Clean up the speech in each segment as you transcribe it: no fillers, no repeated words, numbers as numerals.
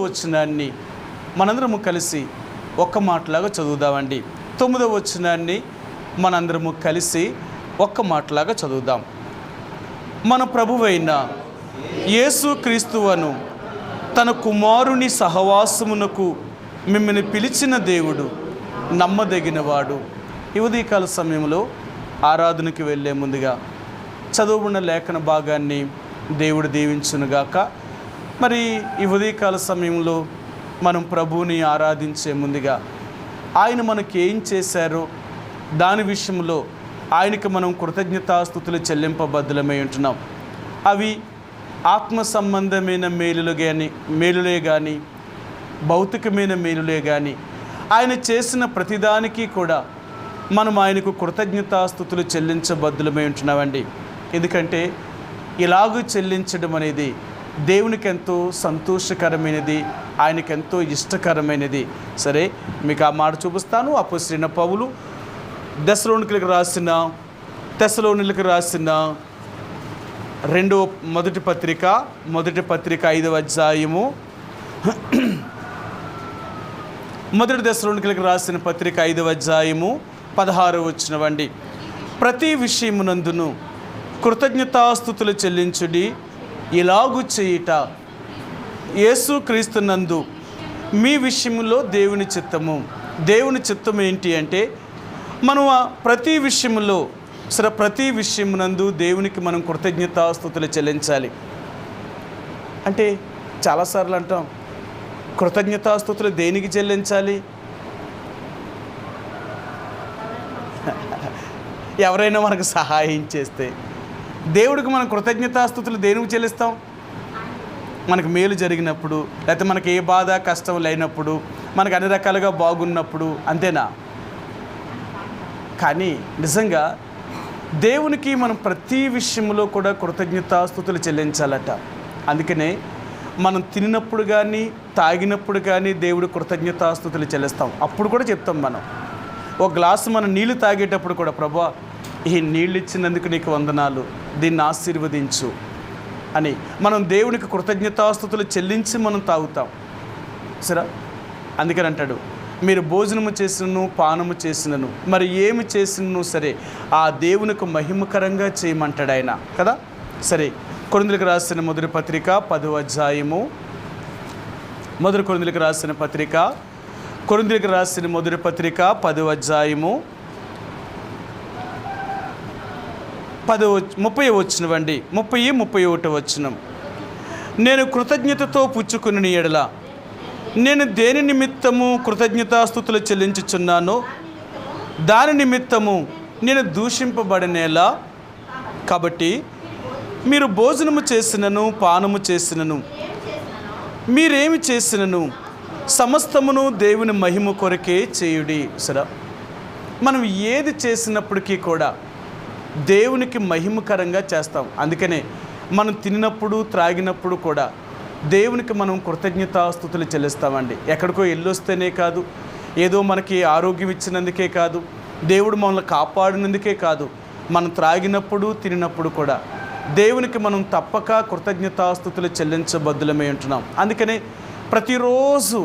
వచనాన్ని మనందరము కలిసి ఒక్క మాటలాగా చదువుదామండి. 9వ వచనాన్ని మనందరము కలిసి ఒక్క మాటలాగా చదువుదాం. మన ప్రభువైన యేసుక్రీస్తువను తన కుమారుని సహవాసమునకు మిమ్మల్ని పిలిచిన దేవుడు నమ్మదగినవాడు. ఈ ఉదయకాల సమయంలో ఆరాధనకి వెళ్ళే ముందుగా చదువుకున్న లేఖన భాగాన్ని దేవుడు దీవించునుగాక. మరి ఈ ఉదయకాల సమయంలో మనం ప్రభువుని ఆరాధించే ముందుగా ఆయన మనకి ఏం చేశారో దాని విషయంలో ఆయనకి మనం కృతజ్ఞతాస్తుతులు చెల్లింపబద్ధులమై ఉంటున్నాం. అవి ఆత్మ సంబంధమైన మేలులే కానీ భౌతికమైన మేలులే కానీ ఆయన చేసిన ప్రతిదానికి కూడా మనం ఆయనకు కృతజ్ఞతాస్తుతులు చెల్లించబద్ధులమై ఉంటున్నామండి. ఎందుకంటే ఇలాగూ చెల్లించడం అనేది దేవునికి ఎంతో సంతోషకరమైనది, ఆయనకెంతో ఇష్టకరమైనది. సరే, మీకు ఆ మాట చూపిస్తాను. అపోస్తలుడైన పౌలు తెస్సలోనికీయులకు రాసిన మొదటి పత్రిక 5వ అధ్యాయము, మొదటి తెస్సలోనికీయులకు రాసిన పత్రిక 5వ అధ్యాయము 16వ వచనమండి. ప్రతి విషయమునందును కృతజ్ఞతాస్తుతులు చెల్లించుడి, ఇలాగు చేయుట యేసుక్రీస్తునందు మీ విషయంలో దేవుని చిత్తం ఏంటి అంటే మనం ప్రతి విషయమునందు దేవునికి మనం కృతజ్ఞతాస్తుతులు చెల్లించాలి. అంటే చాలాసార్లు అంటాం, కృతజ్ఞతాస్తుతులు దేనికి చెల్లించాలి? ఎవరైనా మనకు సహాయం చేస్తే దేవుడికి మనం కృతజ్ఞతాస్తుతులు దేనికి చెల్లిస్తాం? మనకు మేలు జరిగినప్పుడు, లేకపోతే మనకి ఏ బాధ కష్టం లేనప్పుడు, మనకు అన్ని రకాలుగా బాగున్నప్పుడు, అంతేనా? కానీ నిజంగా దేవునికి మనం ప్రతి విషయంలో కూడా కృతజ్ఞతాస్తుతులు చెల్లించాలట. అందుకనే మనం తిన్నప్పుడు కానీ తాగినప్పుడు కానీ దేవుడు కృతజ్ఞతాస్తుతులు చెల్లిస్తాం. అప్పుడు కూడా చెప్తాం, మనం ఒక గ్లాసు మనం నీళ్లు తాగేటప్పుడు కూడా, ప్రభువా ఈ నీళ్ళు ఇచ్చినందుకు నీకు వందనాలు, దీన్ని ఆశీర్వదించు అని మనం దేవునికి కృతజ్ఞతాస్తుతులు చెల్లించి మనం తాగుతాం. సరే, అందుకని అంటాడు, మీరు భోజనము చేసినను పానము చేసినను మరి ఏమి చేసినను సరే ఆ దేవునికి మహిమకరంగా చేయమంటాడు ఆయన కదా. సరే, కొరింథీయులకు రాసిన మొదటి పత్రిక 10వ అధ్యాయము, కొరింథీయులకు రాసిన మొదటి పత్రిక 10వ అధ్యాయము 30వ వచనం అండి, 31వ వచనం. నేను కృతజ్ఞతతో పుచ్చుకుని ఎడల నేను దేని నిమిత్తము కృతజ్ఞతాస్తుతులు చెల్లించుచున్నానో దాని నిమిత్తము నేను దూషింపబడనేలా. కాబట్టి మీరు భోజనము చేసినను పానము చేసినను మీరేమి చేసినను సమస్తమును దేవుని మహిమ కొరకే చేయుడి. సరే, మనం ఏది చేసినప్పటికీ కూడా దేవునికి మహిమకరంగా చేస్తాం. అందుకనే మనం తిన్నప్పుడు త్రాగినప్పుడు కూడా దేవునికి మనం కృతజ్ఞతాస్తుతులు చెల్లిస్తామండి. ఎక్కడికో వెళ్ళొస్తేనే కాదు, ఏదో మనకి ఆరోగ్యం ఇచ్చినందుకే కాదు, దేవుడు మనల్ని కాపాడినందుకే కాదు, మనం త్రాగినప్పుడు తిన్నప్పుడు కూడా దేవునికి మనం తప్పక కృతజ్ఞతాస్తుతులు చెల్లించబద్ధులమై ఉంటున్నాం. అందుకనే ప్రతిరోజు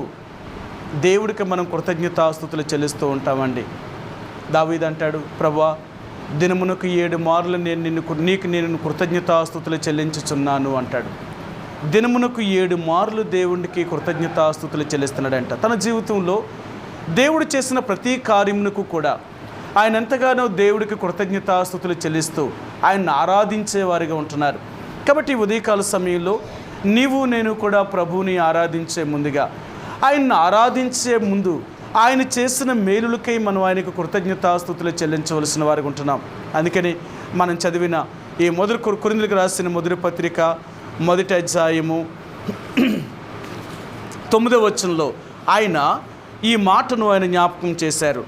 దేవుడికి మనం కృతజ్ఞతాస్తుతులు చెల్లిస్తూ ఉంటామండి. దావీదు అంటాడు, ప్రభువా దినమునకు 7 మార్లు నేను కృతజ్ఞతాస్తుతులు చెల్లించుచున్నాను అంటాడు. దినమునకు 7 మార్లు దేవుడికి కృతజ్ఞతాస్తుతులు చెల్లిస్తున్నాడంట. తన జీవితంలో దేవుడు చేసిన ప్రతి కార్యమునకు కూడా ఆయన ఎంతగానో దేవుడికి కృతజ్ఞతాస్తుతులు చెల్లిస్తూ ఆయన్ని ఆరాధించేవారిగా ఉంటున్నారు. కాబట్టి ఉదయకాల సమయంలో నీవు నేను కూడా ప్రభువుని ఆరాధించే ముందుగా, ఆయన్ని ఆరాధించే ముందు ఆయన చేసిన మేలులకై మనం ఆయనకు కృతజ్ఞతాస్తుతులు చెల్లించవలసిన వారికి ఉంటున్నాం. అందుకని మనం చదివిన ఈ కొరింథీయులకు రాసిన మొదటి పత్రిక 1వ అధ్యాయము 9వ వచనంలో ఆయన ఈ మాటను ఆయన జ్ఞాపకం చేశారు.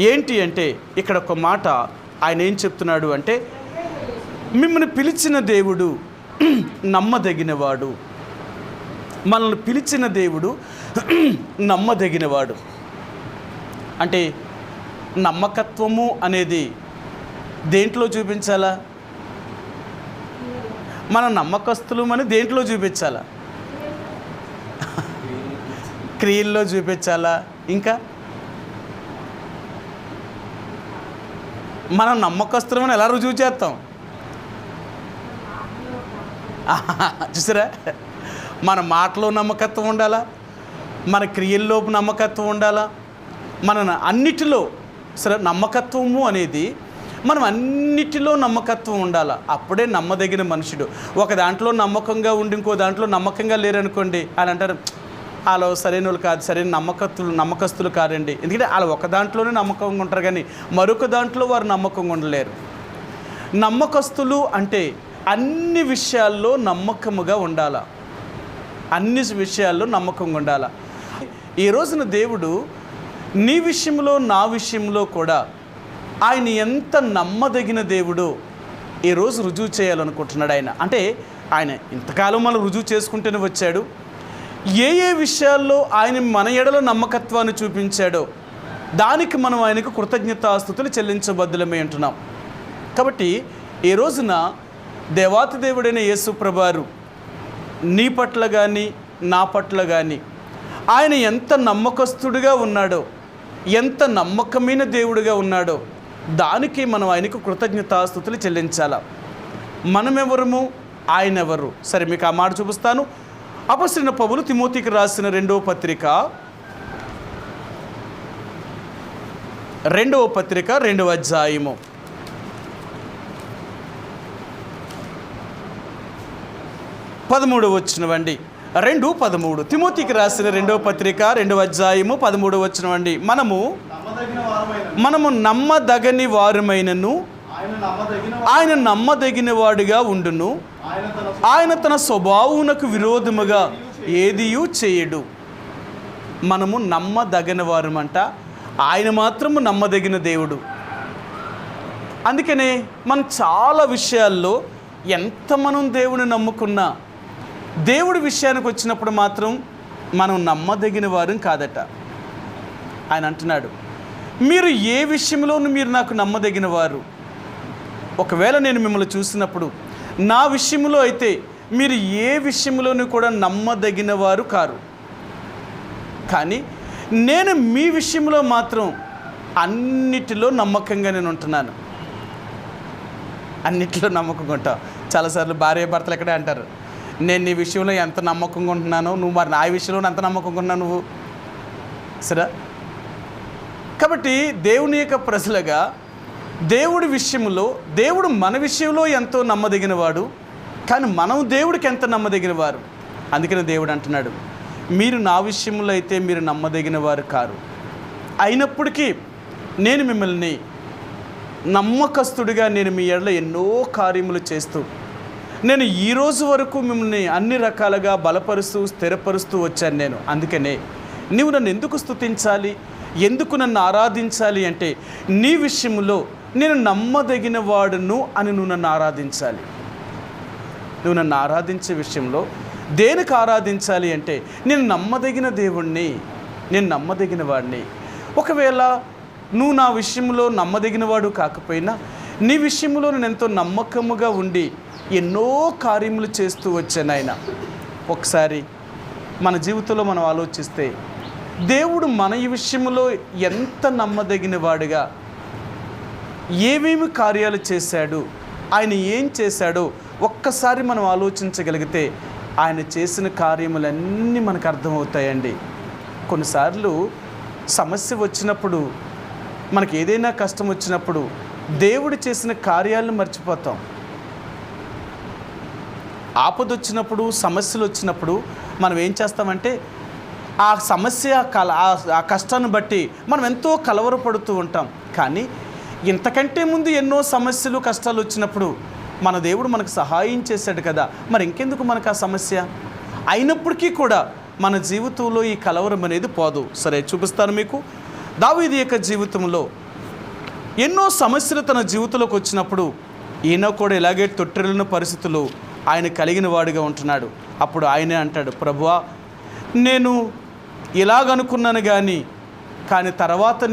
ఏంటి అంటే ఇక్కడ ఒక మాట ఆయన ఏం చెప్తున్నాడు అంటే, మిమ్మల్ని పిలిచిన దేవుడు నమ్మదగినవాడు. మనల్ని పిలిచిన దేవుడు నమ్మదగినవాడు. అంటే నమ్మకత్వము అనేది దేంట్లో చూపించాలా? మన నమ్మకస్తులు అని దేంట్లో చూపించాలా? క్రియల్లో చూపించాలా? ఇంకా మనం నమ్మకస్తులమని ఎలా రుజువు చేస్తాం? చూసారా, మన మాటలో నమ్మకత్వం ఉండాలా, మన క్రియల్లో నమ్మకత్వం ఉండాలా, మన అన్నిటిలో సరే నమ్మకత్వము అనేది మనం అన్నిటిలో నమ్మకత్వం ఉండాలా. అప్పుడే నమ్మదగిన మనుషుడు. ఒక దాంట్లో నమ్మకంగా ఉండి ఇంకో దాంట్లో నమ్మకంగా లేరనుకోండి, అని అంటారు వాళ్ళు సరైన వాళ్ళు కాదు, సరైన నమ్మకస్తులు కాదండి. ఎందుకంటే వాళ్ళు ఒక దాంట్లోనే నమ్మకంగా ఉంటారు, కానీ మరొక దాంట్లో వారు నమ్మకంగా ఉండలేరు. నమ్మకస్తులు అంటే అన్ని విషయాల్లో నమ్మకముగా ఉండాలా, అన్ని విషయాల్లో నమ్మకంగా ఉండాలా. ఈ రోజున దేవుడు నీ విషయంలో నా విషయంలో కూడా ఆయన ఎంత నమ్మదగిన దేవుడో ఈరోజు రుజువు చేయాలనుకుంటున్నాడు ఆయన. అంటే ఆయన ఇంతకాలం మనం రుజువు చేసుకుంటూనే వచ్చాడు. ఏ ఏ విషయాల్లో ఆయన మన ఎడలో నమ్మకత్వాన్ని చూపించాడో దానికి మనం ఆయనకు కృతజ్ఞతాస్తుతులు చెల్లించబద్దులమే అంటున్నాం. కాబట్టి ఈ రోజున దేవాతి దేవుడైన యేసు ప్రభువారు నీ పట్ల కానీ నా పట్ల కానీ ఆయన ఎంత నమ్మకస్తుడిగా ఉన్నాడో, ఎంత నమ్మకమైన దేవుడిగా ఉన్నాడో దానికి మనం ఆయనకు కృతజ్ఞతాస్తుతులు చెల్లించాలా. మనమెవరము, ఆయన ఎవరు? సరే, మీకు ఆ మాట చూపిస్తాను. అపొస్తలుడైన పౌలు తిమోతికి రాసిన 2వ పత్రిక 2వ అధ్యాయము 13వ వచనమండి. 2:13 తిమోతికి రాసిన 2వ పత్రిక 2వ అధ్యాయము 13వ వచనమండి. మనము నమ్మదగని వారమైనను ఆయన నమ్మదగిన వాడిగా ఉండును, ఆయన తన స్వభావమునకు విరోధముగా ఏదియూ చేయడు. మనము నమ్మదగిన వారమంట, ఆయన మాత్రము నమ్మదగిన దేవుడు. అందుకనే మనం చాలా విషయాల్లో ఎంత మనం దేవుని నమ్ముకున్నా దేవుడి విషయానికి వచ్చినప్పుడు మాత్రం మనం నమ్మదగిన వారం కాదట. ఆయన అంటున్నాడు, మీరు ఏ విషయంలోనూ మీరు నాకు నమ్మదగిన వారు. ఒకవేళ నేను మిమ్మల్ని చూసినప్పుడు నా విషయంలో అయితే మీరు ఏ విషయంలోనూ కూడా నమ్మదగిన వారు కారు, కానీ నేను మీ విషయంలో మాత్రం అన్నిటిలో నమ్మకంగా నేను ఉంటున్నాను. అన్నిటిలో నమ్మకంగా ఉంటావు. చాలాసార్లు భార్య భర్తలు ఎక్కడే అంటారు, నేను నీ విషయంలో ఎంత నమ్మకంగా ఉంటున్నానో నువ్వు మరి నా విషయంలో ఎంత నమ్మకంగా ఉన్నావు నువ్వు. సరే, కాబట్టి దేవుని యొక్క ప్రజలుగా దేవుడి విషయంలో దేవుడు మన విషయంలో ఎంతో నమ్మదగినవాడు, కానీ మనం దేవుడికి ఎంత నమ్మదగినవారు. అందుకని దేవుడు అంటున్నాడు, మీరు నా విషయంలో అయితే మీరు నమ్మదగిన వారు కారు, అయినప్పటికీ నేను మిమ్మల్ని నమ్మకస్తుడిగా నేను మీ ఎడల ఎన్నో కార్యములు చేస్తూ నేను ఈరోజు వరకు మిమ్మల్ని అన్ని రకాలుగా బలపరుస్తూ స్థిరపరుస్తూ వచ్చాను నేను. అందుకనే నువ్వు నన్ను ఎందుకు స్తుతించాలి, ఎందుకు నన్ను ఆరాధించాలి అంటే నీ విషయంలో నేను నమ్మదగిన వాడును అని నువ్వు నన్ను ఆరాధించాలి. నువ్వు నన్ను ఆరాధించే విషయంలో దేనికి ఆరాధించాలి అంటే నేను నమ్మదగిన దేవుణ్ణి, నేను నమ్మదగిన వాడిని. ఒకవేళ నువ్వు నా విషయంలో నమ్మదగిన వాడు కాకపోయినా నీ విషయంలో నేను ఎంతో నమ్మకముగా ఉండి ఎన్నో కార్యములు చేస్తూ వచ్చాను ఆయన. ఒకసారి మన జీవితంలో మనం ఆలోచిస్తే దేవుడు మన ఈ విషయంలో ఎంత నమ్మదగిన వాడుగా ఏమేమి కార్యాలు చేశాడు, ఆయన ఏం చేశాడో ఒక్కసారి మనం ఆలోచించగలిగితే ఆయన చేసిన కార్యములన్నీ మనకు అర్థమవుతాయండి. కొన్నిసార్లు సమస్య వచ్చినప్పుడు, మనకి ఏదైనా కష్టం వచ్చినప్పుడు దేవుడు చేసిన కార్యాలను మర్చిపోతాం. ఆపద వచ్చినప్పుడు, సమస్యలు వచ్చినప్పుడు మనం ఏం చేస్తామంటే ఆ సమస్య ఆ కష్టాన్ని బట్టి మనం ఎంతో కలవరపడుతూ ఉంటాం. కానీ ఇంతకంటే ముందు ఎన్నో సమస్యలు కష్టాలు వచ్చినప్పుడు మన దేవుడు మనకు సహాయం చేశాడు కదా, మరి ఇంకెందుకు మనకు ఆ సమస్య. అయినప్పటికీ కూడా మన జీవితంలో ఈ కలవరం అనేది పోదు. సరే, చూపిస్తాను మీకు. దావీదు యొక్క జీవితంలో ఎన్నో సమస్యలు తన జీవితంలోకి వచ్చినప్పుడు ఈయన కూడా ఇలాగే తొట్టిల్లిన పరిస్థితులు ఆయన కలిగిన వాడిగా ఉంటున్నాడు. అప్పుడు ఆయనే అంటాడు, ప్రభువా నేను ఇలాగనుకున్నాను కానీ తర్వాత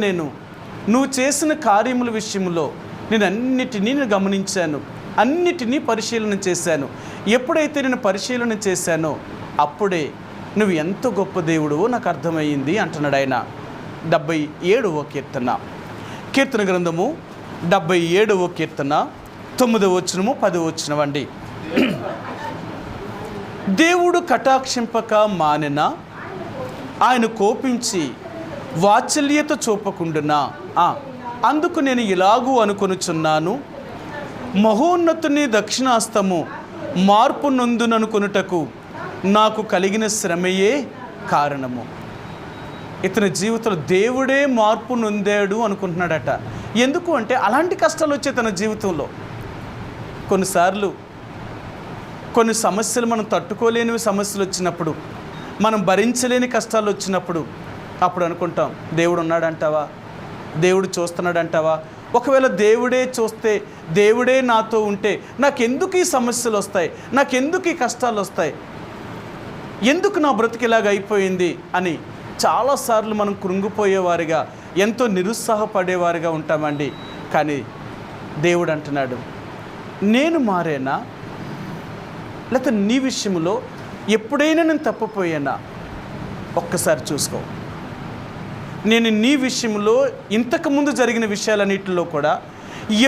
నువ్వు చేసిన కార్యముల విషయంలో నేను అన్నిటినీ గమనించాను, అన్నిటినీ పరిశీలన చేశాను. ఎప్పుడైతే నేను పరిశీలన చేశానో అప్పుడే నువ్వు ఎంత గొప్ప దేవుడువో నాకు అర్థమయ్యింది అంటున్నాడు ఆయన. 77వ కీర్తన, కీర్తన గ్రంథము 77వ కీర్తన 9వ వచనము 10వ వచనం అండి. దేవుడు కటాక్షింపక మానెనా, ఆయన కోపించి వాత్సల్యత చూపకుండునా, అందుకు నేను ఇలాగూ అనుకొనుచున్నాను, మహోన్నతుని దక్షిణాస్తము మార్పు నొందుననుకొనుటకు నాకు కలిగిన శ్రమయే కారణము. ఇతని జీవితంలో దేవుడే మార్పు నొందాడు అనుకుంటున్నాడట. ఎందుకు అంటే అలాంటి కష్టాలు వచ్చే తన జీవితంలో కొన్నిసార్లు కొన్ని సమస్యలు మనం తట్టుకోలేనివి సమస్యలు వచ్చినప్పుడు, మనం భరించలేని కష్టాలు వచ్చినప్పుడు అప్పుడు అనుకుంటాం దేవుడు ఉన్నాడంటావా, దేవుడు చూస్తున్నాడంటావా. ఒకవేళ దేవుడే చూస్తే, దేవుడే నాతో ఉంటే నాకెందుకు ఈ సమస్యలు వస్తాయి, నాకెందుకు ఈ కష్టాలు వస్తాయి, ఎందుకు నా బ్రతికి ఇలాగ అయిపోయింది అని చాలాసార్లు మనం కృంగిపోయేవారిగా, ఎంతో నిరుత్సాహపడేవారిగా ఉంటామండి. కానీ దేవుడు అంటున్నాడు, నేను మారేనా, లేకపోతే నీ విషయంలో ఎప్పుడైనా నేను తప్పిపోయానా ఒక్కసారి చూసుకో. నేను నీ విషయంలో ఇంతకుముందు జరిగిన విషయాలన్నిటిలో కూడా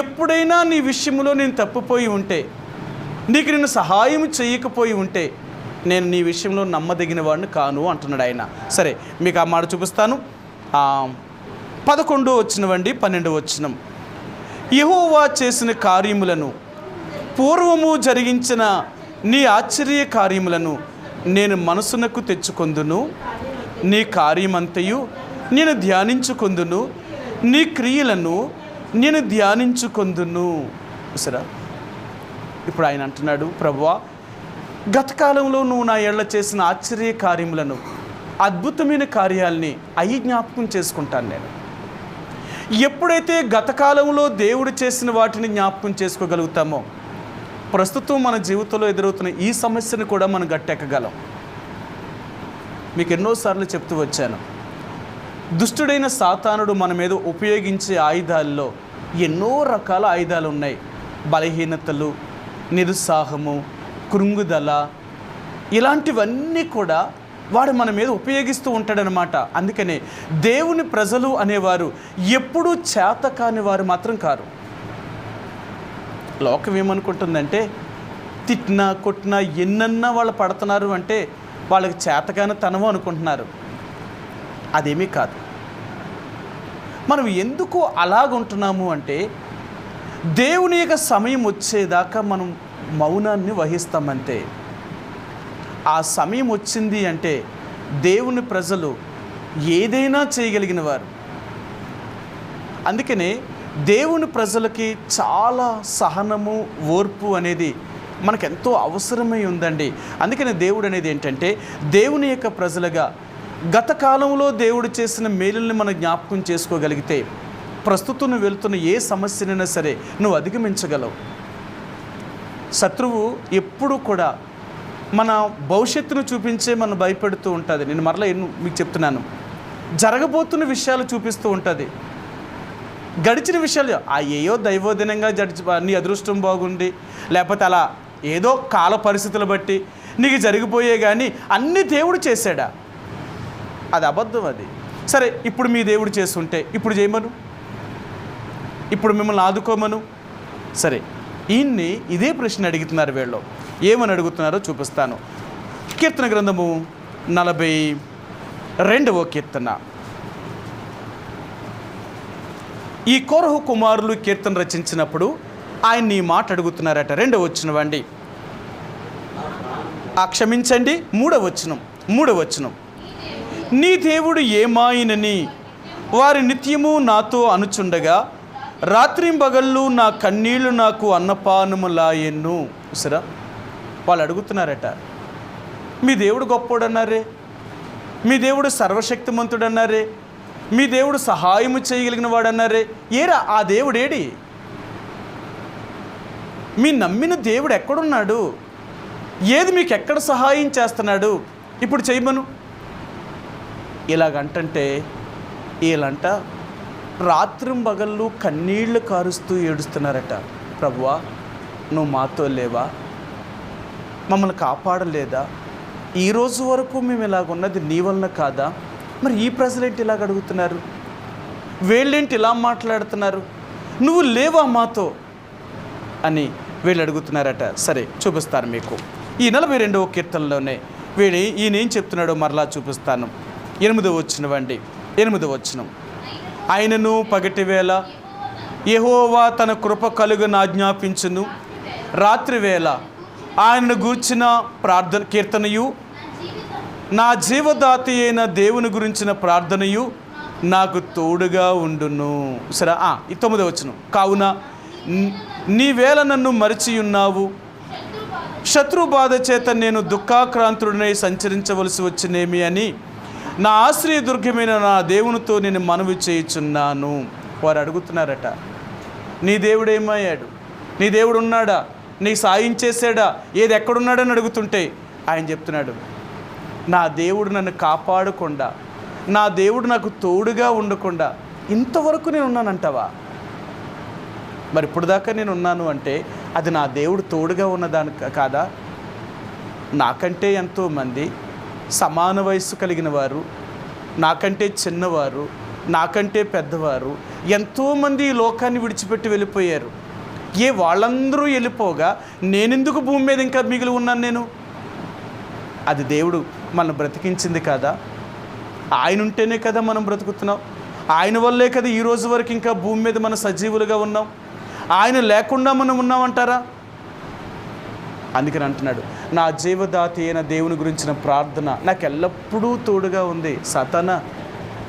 ఎప్పుడైనా నీ విషయంలో నేను తప్పిపోయి ఉంటే, నీకు నేను సహాయం చేయకపోయి ఉంటే నేను నీ విషయంలో నమ్మదగిన వాడిని కాను అంటున్నాడు ఆయన. సరే, మీకు ఆ మాట చూపిస్తాను. 11వ వచనమండి, 12వ వచనం. యెహోవా చేసిన కార్యములను, పూర్వము జరిగించిన నీ ఆశ్చర్య కార్యములను నేను మనసునకు తెచ్చుకొందును, నీ కార్యమంతయు నేను ధ్యానించుకొందును, నీ క్రియలను నేను ధ్యానించుకొందును. సరే, ఇప్పుడు ఆయన అంటున్నాడు, ప్రభువా గతకాలంలో నువ్వు నా ఏళ్ళ చేసిన ఆశ్చర్య కార్యములను, అద్భుతమైన కార్యాలని అవి జ్ఞాపకం చేసుకుంటాను నేను. ఎప్పుడైతే గతకాలంలో దేవుడు చేసిన వాటిని జ్ఞాపకం చేసుకోగలుగుతామో, ప్రస్తుతం మన జీవితంలో ఎదురవుతున్న ఈ సమస్యను కూడా మనం గట్టెక్కగలం. మీకు ఎన్నోసార్లు చెప్తూ వచ్చాను, దుష్టుడైన సాతానుడు మన మీద ఉపయోగించే ఆయుధాల్లో ఎన్నో రకాల ఆయుధాలు ఉన్నాయి. బలహీనతలు, నిరుత్సాహము, కృంగుదల, ఇలాంటివన్నీ కూడా వాడు మన మీద ఉపయోగిస్తూ ఉంటాడనమాట. అందుకనే దేవుని ప్రజలు అనేవారు ఎప్పుడూ చేత కాని వారు మాత్రం కారు. లోకం ఏమనుకుంటుందంటే తిట్టినా కొట్టినా ఎన్నన్నా వాళ్ళు పడుతున్నారు అంటే వాళ్ళకి చేతకాని తనము అనుకుంటున్నారు. అదేమీ కాదు. మనం ఎందుకు అలాగుంటున్నాము అంటే దేవుని యొక్క సమయం వచ్చేదాకా మనం మౌనాన్ని వహిస్తామంతే. ఆ సమయం వచ్చింది అంటే దేవుని ప్రజలు ఏదైనా చేయగలిగిన వారు. అందుకనే దేవుని ప్రజలకి చాలా సహనము, ఓర్పు అనేది మనకెంతో అవసరమై ఉందండి. అందుకనే దేవుడు అనేది ఏంటంటే, దేవుని యొక్క ప్రజలుగా గత కాలంలో దేవుడు చేసిన మేలుల్ని మనం జ్ఞాపకం చేసుకోగలిగితే ప్రస్తుతం నువ్వు వెళ్తున్న ఏ సమస్యనైనా సరే నువ్వు అధిగమించగలవు. శత్రువు ఎప్పుడు కూడా మన భవిష్యత్తును చూపించే మనం భయపెడుతూ ఉంటుంది. నేను మరలా మీకు చెప్తున్నాను, జరగబోతున్న విషయాలు చూపిస్తూ ఉంటుంది. గడిచిన విషయాలు ఏయో దైవోదినంగా నీ అదృష్టం బాగుంది, లేకపోతే అలా ఏదో కాల పరిస్థితులు బట్టి నీకు జరిగిపోయే, కానీ అన్ని దేవుడు చేశాడా? అది అబద్ధం. అది సరే, ఇప్పుడు మీ దేవుడు చేస్తుంటే ఇప్పుడు చేయమను, ఇప్పుడు మిమ్మల్ని ఆదుకోమను. సరే, ఈయన్ని ఇదే ప్రశ్న అడుగుతున్నారు. వీళ్ళు ఏమని అడుగుతున్నారో చూపిస్తాను. కీర్తన గ్రంథము 42వ కీర్తన. ఈ కోరహు కుమారులు కీర్తన రచించినప్పుడు ఆయన్ని ఈ మాట అడుగుతున్నారట. 2వ వచనం, క్షమించండి, 3వ వచనం. నీ దేవుడు ఏమాయినని వారి నిత్యము నాతో అనుచుండగా రాత్రింబగళ్ళు నా కన్నీళ్లు నాకు అన్నపానములాయెను. సరే, వాళ్ళు అడుగుతున్నారట, మీ దేవుడు గొప్పోడు అన్నారే, మీ దేవుడు సర్వశక్తిమంతుడు అన్నారే, మీ దేవుడు సహాయము చేయగలిగిన వాడు అన్నారే, ఏరా ఆ దేవుడేడి? మీ నమ్మిన దేవుడు ఎక్కడున్నాడు? ఏది మీకు ఎక్కడ సహాయం చేస్తున్నాడు? ఇప్పుడు చేయమను. ఇలాగంటే వీళ్ళంట రాత్రింబగళ్ళు కన్నీళ్లు కారుస్తూ ఏడుస్తున్నారట. ప్రభువా, నువ్వు మాతో లేవా? మమ్మల్ని కాపాడలేదా? ఈ రోజు వరకు మేము ఇలాగున్నది నీ వలన కాదా? మరి ఈ ప్రజలేంటి ఇలాగ అడుగుతున్నారు? వీళ్ళేంటి ఇలా మాట్లాడుతున్నారు? నువ్వు లేవా మాతో అని వీళ్ళు అడుగుతున్నారట. సరే, చూపిస్తాను మీకు. ఈ 42వ కీర్తనలోనే ఈయన ఏం చెప్తున్నాడో మరలా చూపిస్తాను. 8వ వచనం. ఆయనను పగటి వేళ యెహోవా తన కృప కలుగను ఆజ్ఞాపించును, రాత్రివేళ ఆయనను గూర్చిన కీర్తనయు, నా జీవదాతి అయిన దేవుని గురించిన ప్రార్థనయు నాకు తోడుగా ఉండును. సరే, ఈ 9వ వచనం. కావున నీవేళ నన్ను మరిచి ఉన్నావు, శత్రు బాధ చేత నేను దుఃఖాక్రాంతుడినై సంచరించవలసి వచ్చినేమి అని నా ఆశ్రయదుర్గమైన నా దేవునితో నేను మనవి చేయుచున్నాను. వారు అడుగుతున్నారట, నీ దేవుడు ఏమయ్యాడు? నీ దేవుడు ఉన్నాడా? నీ సాయం చేశాడా? ఏది ఎక్కడున్నాడని అడుగుతుంటే ఆయన చెప్తున్నాడు, నా దేవుడు నన్ను కాపాడకుండా, నా దేవుడు నాకు తోడుగా ఉండకుండా ఇంతవరకు నేను ఉన్నానంటావా? మరి ఇప్పుడు దాకా నేను ఉన్నాను అంటే అది నా దేవుడు తోడుగా ఉన్నదాని కాదా? నాకంటే ఎంతోమంది సమాన వయస్సు కలిగిన వారు, నాకంటే చిన్నవారు, నాకంటే పెద్దవారు ఎంతోమంది ఈ లోకాన్ని విడిచిపెట్టి వెళ్ళిపోయారు. వాళ్ళందరూ వెళ్ళిపోగా నేనెందుకు భూమి మీద ఇంకా మిగిలి ఉన్నాను? నేను అది దేవుడు మనం బ్రతికించింది కదా. ఆయన ఉంటేనే కదా మనం బ్రతుకుతున్నాం. ఆయన వల్లే కదా ఈ రోజు వరకు ఇంకా భూమి మీద మనం సజీవులుగా ఉన్నాం. ఆయన లేకుండా మనం ఉన్నామంటారా? అందుకని అంటున్నాడు, నా జీవదాతి అయిన దేవుని గురించిన ప్రార్థన నాకు ఎల్లప్పుడూ తోడుగా ఉంది. సాతానా,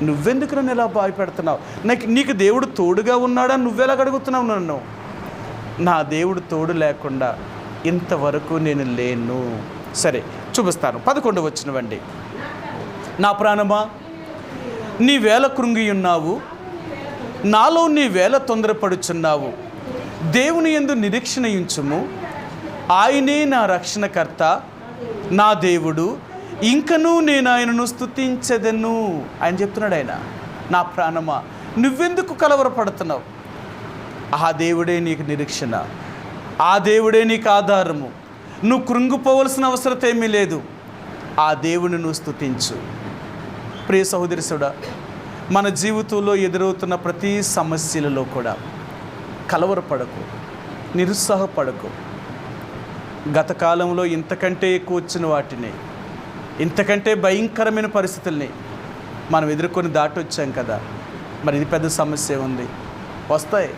నువ్వెందుకు నన్ను ఇలా భయపెడుతున్నావు? నీకు దేవుడు తోడుగా ఉన్నాడా? నువ్వెలా అడుగుతున్నావు నన్ను? నా దేవుడు తోడు లేకుండా ఇంతవరకు నేను లేను. సరే, చూపిస్తాను. 11వ వచనం. నా ప్రాణమా, నీ వేళ కృంగి ఉన్నావు, నాలో నీ వేళ తొందరపడుచున్నావు. దేవుని యందు నిరీక్షణ ఉంచుము, ఆయనే నా రక్షణకర్త, నా దేవుడు, ఇంకనూ నేను ఆయనను స్తుతించెదను. ఆయన చెప్తున్నాడు, ఆయన నా ప్రాణమా నువ్వెందుకు కలవరపడుతున్నావు? ఆ దేవుడే నీకు నిరీక్షణ, ఆ దేవుడే నీకు ఆధారము. నువ్వు కృంగిపోవలసిన అవసరం ఏమీ లేదు. ఆ దేవుని నువ్వు స్తుతించు. ప్రియ సహోదరుడా, మన జీవితంలో ఎదురవుతున్న ప్రతి సమస్యలలో కూడా కలవరపడకు, నిరుత్సాహపడకు. గత కాలంలో ఇంతకంటే ఎక్కువ వచ్చిన వాటిని, ఇంతకంటే భయంకరమైన పరిస్థితుల్ని మనం ఎదుర్కొని దాటొచ్చాం కదా. మరి ఇది పెద్ద సమస్య ఉంది, వస్తాయి.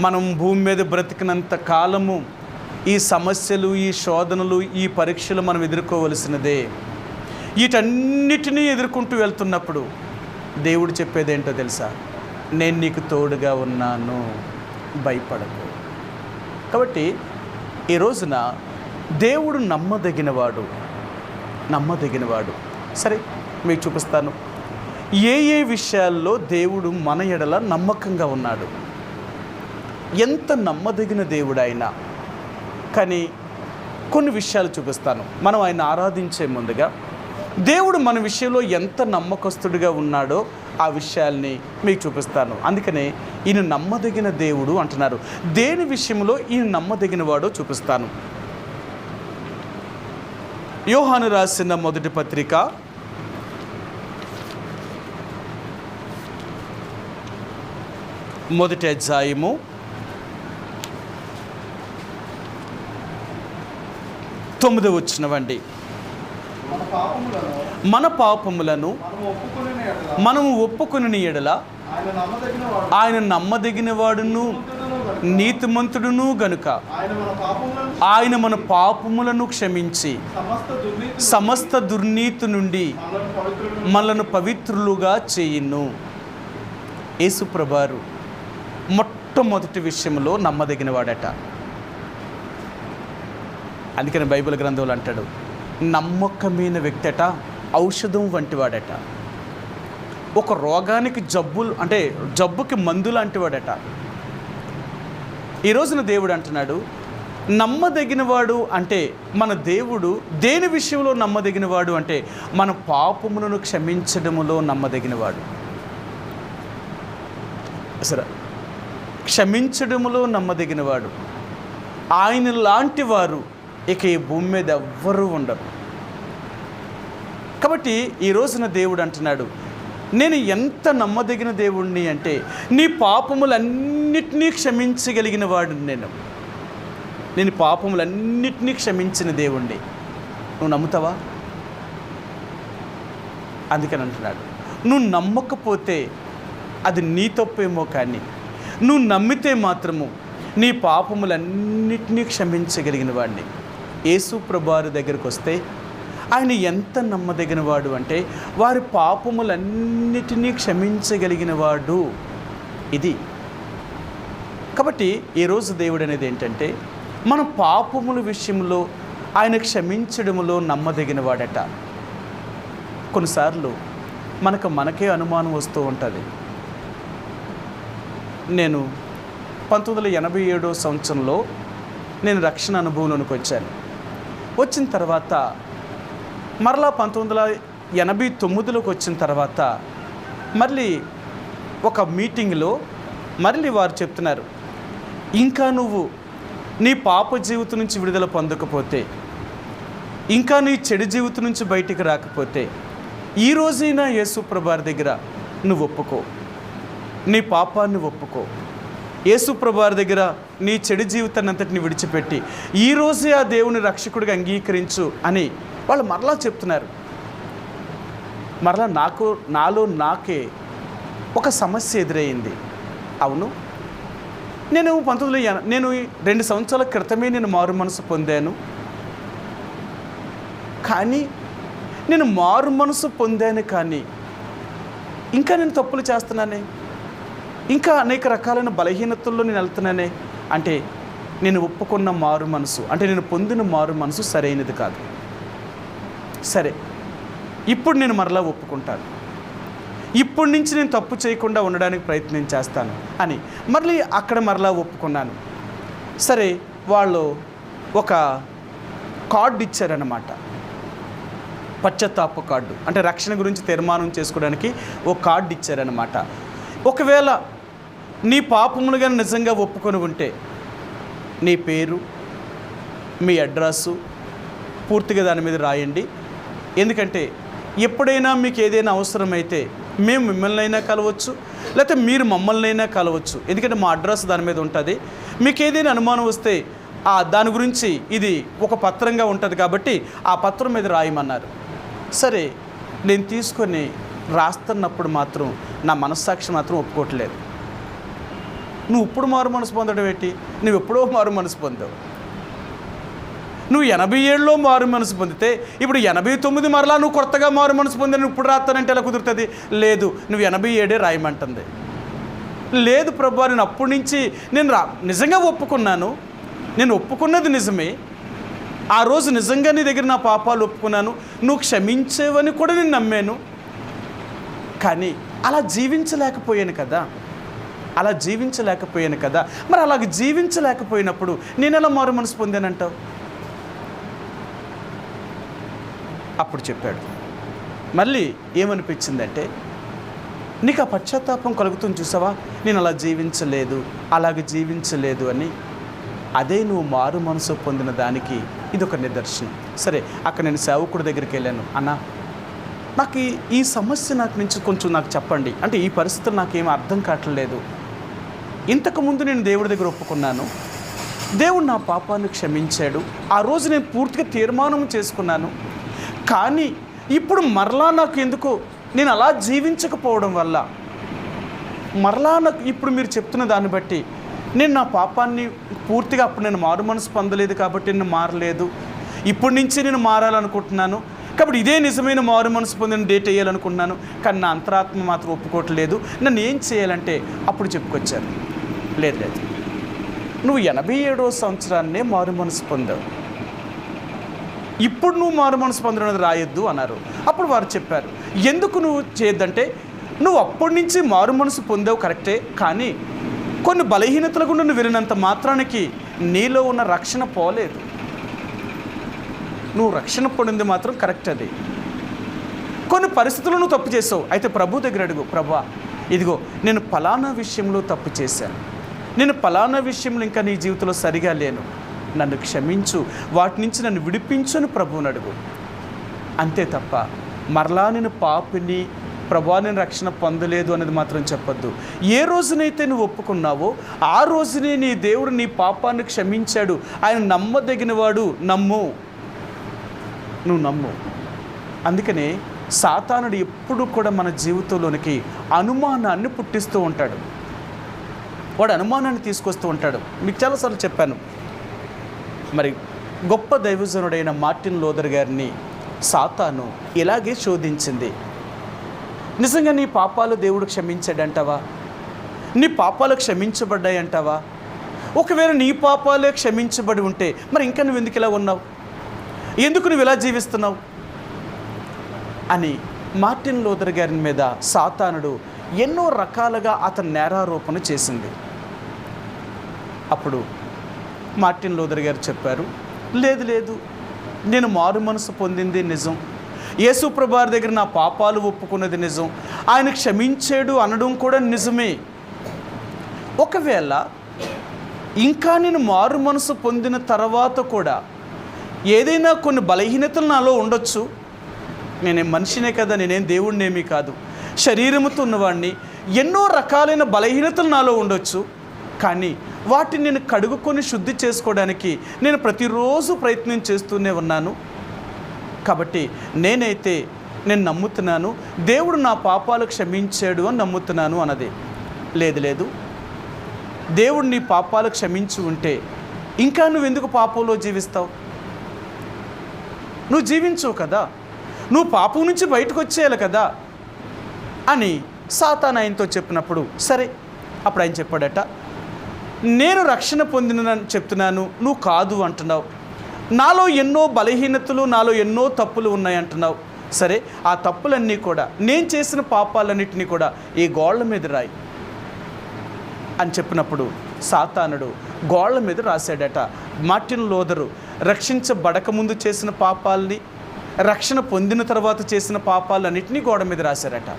మనం భూమి మీద బ్రతికినంత కాలము ఈ సమస్యలు, ఈ శోధనలు, ఈ పరీక్షలు మనం ఎదుర్కోవలసినదే. వీటన్నిటినీ ఎదుర్కొంటూ వెళ్తున్నప్పుడు దేవుడు చెప్పేదేంటో తెలుసా? నేను నీకు తోడుగా ఉన్నాను, భయపడకు. కాబట్టి ఈ రోజున దేవుడు నమ్మదగినవాడు. సరే, మీకు చూపిస్తాను ఏ విషయాల్లో దేవుడు మన ఎడల నమ్మకంగా ఉన్నాడు. ఎంత నమ్మదగిన దేవుడు ఆయన. కానీ కొన్ని విషయాలు చూపిస్తాను. మనం ఆయన ఆరాధించే ముందుగా దేవుడు మన విషయంలో ఎంత నమ్మకస్తుడిగా ఉన్నాడో ఆ విషయాల్ని మీకు చూపిస్తాను. అందుకనే ఈయన నమ్మదగిన దేవుడు అంటున్నారు. దేని విషయంలో ఈయన నమ్మదగిన వాడో చూపిస్తాను. యోహాను రాసిన మొదటి పత్రిక 1వ అధ్యాయము 9వ వచనం. మన పాపములను మనము ఒప్పుకొనిన ఎడల ఆయన నమ్మదగిన వాడును నీతిమంతుడును గనుక ఆయన మన పాపములను క్షమించి సమస్త దుర్నీతి నుండి మనలను పవిత్రులుగా చేయును. యేసుప్రభువారు మొట్టమొదటి విషయంలో నమ్మదగిన వాడట. అందుకని బైబిల్ గ్రంథంలో అంటాడు, నమ్మకమైన వ్యక్తి అట ఔషధం వంటి వాడట. ఒక రోగానికి జబ్బుకి మందు లాంటి వాడట. ఈ రోజున దేవుడు అంటున్నాడు, నమ్మదగినవాడు అంటే మన దేవుడు దేని విషయంలో నమ్మదగినవాడు అంటే మన పాపములను క్షమించడములో నమ్మదగినవాడు. సరే, క్షమించడములో నమ్మదగినవాడు. ఆయన లాంటి వారు ఇక ఈ భూమి మీద ఎవ్వరూ ఉండరు. కాబట్టి ఈ రోజున దేవుడు అంటున్నాడు, నేను ఎంత నమ్మదగిన దేవుణ్ణి అంటే నీ పాపములన్నిటినీ క్షమించగలిగిన వాడిని. నేను పాపములన్నిటినీ క్షమించిన దేవుణ్ణి. నువ్వు నమ్ముతావా? అందుకని అంటున్నాడు, నువ్వు నమ్మకపోతే అది నీ తప్పేమో, కానీ నువ్వు నమ్మితే మాత్రము నీ పాపములన్నిటినీ క్షమించగలిగిన వాడిని. యేసు ప్రభువారి దగ్గరికి వస్తే ఆయన ఎంత నమ్మదగిన వాడు అంటే వారి పాపములన్నిటినీ క్షమించగలిగిన వాడు. ఇది కాబట్టి ఈరోజు దేవుడు అనేది ఏంటంటే మన పాపముల విషయంలో ఆయన క్షమించడంలో నమ్మదగిన వాడట. కొన్నిసార్లు మనకే అనుమానం వస్తూ ఉంటుంది. నేను 1987 సంవత్సరంలో నేను రక్షణ అనుభవంలోనికి వచ్చాను. వచ్చిన తర్వాత మరలా 1989లోకి వచ్చిన తర్వాత మళ్ళీ ఒక మీటింగ్లో మళ్ళీ వారు చెప్తున్నారు, ఇంకా నువ్వు నీ పాప జీవితం నుంచి విడుదల పొందకపోతే, ఇంకా నీ చెడు జీవితం నుంచి బయటికి రాకపోతే ఈ రోజైనా యేసు ప్రభువారి దగ్గర నువ్వు ఒప్పుకో, నీ పాపాన్ని ఒప్పుకో, యేసు ప్రభువారి దగ్గర నీ చెడు జీవితాన్ని అంతటిని విడిచిపెట్టి ఈరోజే ఆ దేవుని రక్షకుడిగా అంగీకరించు అని వాళ్ళు మరలా చెప్తున్నారు. మరలా నాకే ఒక సమస్య ఎదురయ్యింది. అవును, నేను 2 సంవత్సరాల క్రితమే నేను మారు మనసు పొందాను. కానీ నేను మారు మనసు పొందాను, కానీ ఇంకా నేను తప్పులు చేస్తున్నానే, ఇంకా అనేక రకాలైన బలహీనతల్లో నేను వెళ్తున్నానే. అంటే నేను ఒప్పుకున్న మారు మనసు, అంటే నేను పొందిన మారు మనసు సరైనది కాదు. సరే, ఇప్పుడు నేను మరలా ఒప్పుకుంటాను, ఇప్పటి నుంచి నేను తప్పు చేయకుండా ఉండడానికి ప్రయత్నం చేస్తాను అని మళ్ళీ అక్కడ మరలా ఒప్పుకున్నాను. సరే, వాళ్ళు ఒక కార్డు ఇచ్చారన్నమాట, పశ్చాత్తాప కార్డు, అంటే రక్షణ గురించి తీర్మానం చేసుకోవడానికి ఒక కార్డు ఇచ్చారన్నమాట. ఒకవేళ నీ పాపములుగా నిజంగా ఒప్పుకొని ఉంటే నీ పేరు, మీ అడ్రస్సు పూర్తిగా దాని మీద రాయండి. ఎందుకంటే ఎప్పుడైనా మీకు ఏదైనా అవసరమైతే మేము మిమ్మల్ని అయినా కలవచ్చు, లేకపోతే మీరు మమ్మల్ని అయినా కలవచ్చు. ఎందుకంటే మా అడ్రస్ దాని మీద ఉంటుంది. మీకు ఏదైనా అనుమానం వస్తే దాని గురించి ఇది ఒక పత్రంగా ఉంటుంది కాబట్టి ఆ పత్రం మీద రాయమన్నారు. సరే, నేను తీసుకొని రాస్తున్నప్పుడు మాత్రం నా మనస్సాక్షి మాత్రం ఒప్పుకోవట్లేదు. నువ్వు ఇప్పుడు మారు మనసు పొందడం ఏంటి? నువ్వు ఎప్పుడో మారు మనసు పొందావు. నువ్వు 87లో మారు మనసు పొందితే ఇప్పుడు 89 మరలా నువ్వు కొత్తగా మారు మనసు పొంది నువ్వు ఇప్పుడు రాస్తానంటే ఎలా కుదురుతుంది? లేదు, నువ్వు 87 రాయమంటుంది. లేదు ప్రభువా, నేను అప్పటి నుంచి నిజంగా ఒప్పుకున్నాను, నేను ఒప్పుకున్నది నిజమే, ఆ రోజు నిజంగా నీ దగ్గర నా పాపాలు ఒప్పుకున్నాను, నువ్వు క్షమించేవని కూడా నేను నమ్మాను, కానీ అలా జీవించలేకపోయాను కదా. మరి అలాగ జీవించలేకపోయినప్పుడు నేను ఎలా మారు మనసు పొందానంటావు? అప్పుడు చెప్పాడు, మళ్ళీ ఏమనిపించిందంటే, నీకు ఆ పశ్చాత్తాపం కలుగుతుంది చూసావా, నేను అలాగే జీవించలేదు అని. అదే నువ్వు మారు మనసు పొందిన దానికి ఇదొక నిదర్శనం. సరే, అక్కడ నేను సేవకుడి దగ్గరికి వెళ్ళాను. అన్నా, నాకు ఈ సమస్య నాకు చెప్పండి, అంటే ఈ పరిస్థితులు నాకేమీ అర్థం కావట్లేదు. ఇంతకుముందు నేను దేవుడి దగ్గర ఒప్పుకున్నాను, దేవుడు నా పాపాన్ని క్షమించాడు, ఆ రోజు నేను పూర్తిగా తీర్మానం చేసుకున్నాను, కానీ ఇప్పుడు మరలా నాకు ఎందుకో నేను అలా జీవించకపోవడం వల్ల మరలా నాకు ఇప్పుడు మీరు చెప్తున్న దాన్ని బట్టి నేను నా పాపాన్ని పూర్తిగా, అప్పుడు నేను మారు మనసు పొందలేదు కాబట్టి నేను మారలేదు, ఇప్పటి నుంచి నేను మారాలనుకుంటున్నాను, కాబట్టి ఇదే నిజమైన మారు మనసు పొందిన డేట్ వేయాలనుకుంటున్నాను, కానీ నా అంతరాత్మ మాత్రం ఒప్పుకోవట్లేదు, నన్ను ఏం చేయాలంటే అప్పుడు చెప్పుకొచ్చారు, లేదు నువ్వు 87వ సంవత్సరాన్నే మారు మనసు పొందావు, ఇప్పుడు నువ్వు మారు మనసు పొందడం అనేది రాయొద్దు అన్నారు. అప్పుడు వారు చెప్పారు, ఎందుకు నువ్వు చేయొద్దంటే, నువ్వు అప్పటి నుంచి మారు మనసు పొందావు కరెక్టే, కానీ కొన్ని బలహీనతల గుండా నువ్వు విరినంత మాత్రానికి నీలో ఉన్న రక్షణ పోలేదు. నువ్వు రక్షణ పొందింది మాత్రం కరెక్ట్, అది కొన్ని పరిస్థితుల్లో నువ్వు తప్పు చేసావు. అయితే ప్రభు దగ్గర అడుగు, ప్రభువా ఇదిగో నేను ఫలానా విషయంలో తప్పు చేశాను, నేను ఫలానా విషయంలో ఇంకా నీ జీవితంలో సరిగా లేను, నన్ను క్షమించు, వాటి నుంచి నన్ను విడిపించు అని ప్రభువుని అడుగు. అంతే తప్ప మరలా నేను పాపిని, ప్రభువా నేను రక్షణ పొందలేదు అనేది మాత్రం చెప్పొద్దు. ఏ రోజునైతే నువ్వు ఒప్పుకున్నావో ఆ రోజునే నీ దేవుడు నీ పాపాన్ని క్షమించాడు. ఆయన నమ్మదగినవాడు. నువ్వు నమ్ము. అందుకనే సాతానుడు ఎప్పుడు కూడా మన జీవితంలోనికి అనుమానాన్ని పుట్టిస్తూ ఉంటాడు. వాడు అనుమానాన్ని తీసుకొస్తూ ఉంటాడు. మీకు చాలాసార్లు చెప్పాను. మరి గొప్ప దైవజనుడైన మార్టిన్ లూథర్ గారిని సాతాను ఇలాగే శోధించింది. నిజంగా నీ పాపాలు దేవుడు క్షమించాడంటావా? నీ పాపాలు క్షమించబడ్డాయంటావా? ఒకవేళ నీ పాపాలే క్షమించబడి ఉంటే మరి ఇంకా నువ్వు ఎందుకు ఇలా ఉన్నావు? ఎందుకు నువ్వు ఇలా జీవిస్తున్నావు అని మార్టిన్ లూథర్ గారి మీద సాతానుడు ఎన్నో రకాలుగా అతను నేరారోపణ చేసింది. అప్పుడు మార్టిన్ లూథర్ గారు చెప్పారు, లేదు, నేను మారు మనసు పొందింది నిజం, యేసు ప్రభువారి దగ్గర నా పాపాలు ఒప్పుకున్నది నిజం, ఆయన క్షమించాడు అనడం కూడా నిజమే. ఒకవేళ ఇంకా నేను మారు మనసు పొందిన తర్వాత కూడా ఏదైనా కొన్ని బలహీనతలు నాలో ఉండొచ్చు. నేనేం మనిషినే కదా, నేనేం దేవుడినేమీ కాదు, శరీరముతో ఉన్నవాడిని, ఎన్నో రకాలైన బలహీనతలు నాలో ఉండొచ్చు. కానీ వాటిని నేను కడుగుకొని శుద్ధి చేసుకోవడానికి నేను ప్రతిరోజు ప్రయత్నం చేస్తూనే ఉన్నాను. కాబట్టి నేను నమ్ముతున్నాను, దేవుడు నా పాపాలు క్షమించాడు అని నమ్ముతున్నాను అన్నది. లేదు, దేవుడు నీ పాపాలు క్షమించి ఉంటే ఇంకా నువ్వెందుకు పాపంలో జీవిస్తావు? నువ్వు జీవించవు కదా, నువ్వు పాపం నుంచి బయటకు వచ్చేయాలి కదా అని సాతాను ఆయనతో చెప్పినప్పుడు సరే, అప్పుడు ఆయన చెప్పాడట, నేను రక్షణ పొందినని చెప్తున్నాను, నువ్వు కాదు అంటున్నావు. నాలో ఎన్నో బలహీనతలు, నాలో ఎన్నో తప్పులు ఉన్నాయంటున్నావు. సరే, ఆ తప్పులన్నీ కూడా, నేను చేసిన పాపాలన్నింటినీ కూడా ఈ గోళ్ల మీద రాయి అని చెప్పినప్పుడు సాతానుడు గోళ్ల మీద రాశాడట. మార్టిన్ లూథరు రక్షించబడకముందు చేసిన పాపాలని, రక్షణ పొందిన తర్వాత చేసిన పాపాలన్నింటినీ గోడ మీద రాశారట.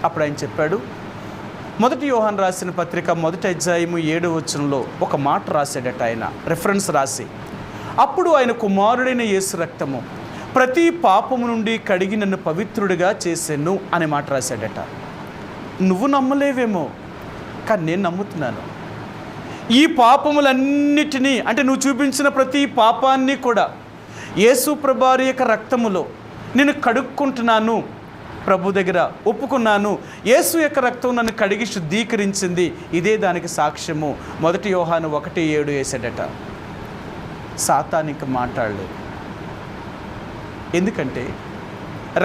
అప్పుడు ఆయన చెప్పాడు, 1 యోహాను రాసిన పత్రిక 1వ అధ్యాయము 7వ వచనంలో ఒక మాట రాశాడట. ఆయన రెఫరెన్స్ రాసి, అప్పుడు ఆయన కుమారుడైన యేసు రక్తము ప్రతి పాపము నుండి కడిగి నన్ను పవిత్రుడిగా చేసెను అనే మాట రాశాడట. నువ్వు నమ్మలేవేమో, కానీ నేను నమ్ముతున్నాను. ఈ పాపములన్నిటినీ, అంటే నువ్వు చూపించిన ప్రతి పాపాన్ని కూడా యేసు ప్రభువారి యొక్క రక్తములో నేను కడుక్కుంటున్నాను, ప్రభు దగ్గర ఒప్పుకున్నాను, యేసు యొక్క రక్తం నన్ను కడిగి శుద్ధీకరించింది, ఇదే దానికి సాక్ష్యము. 1 యోహాను 1:7 వేసాడట. సాతానికి మాట్లాడలేదు. ఎందుకంటే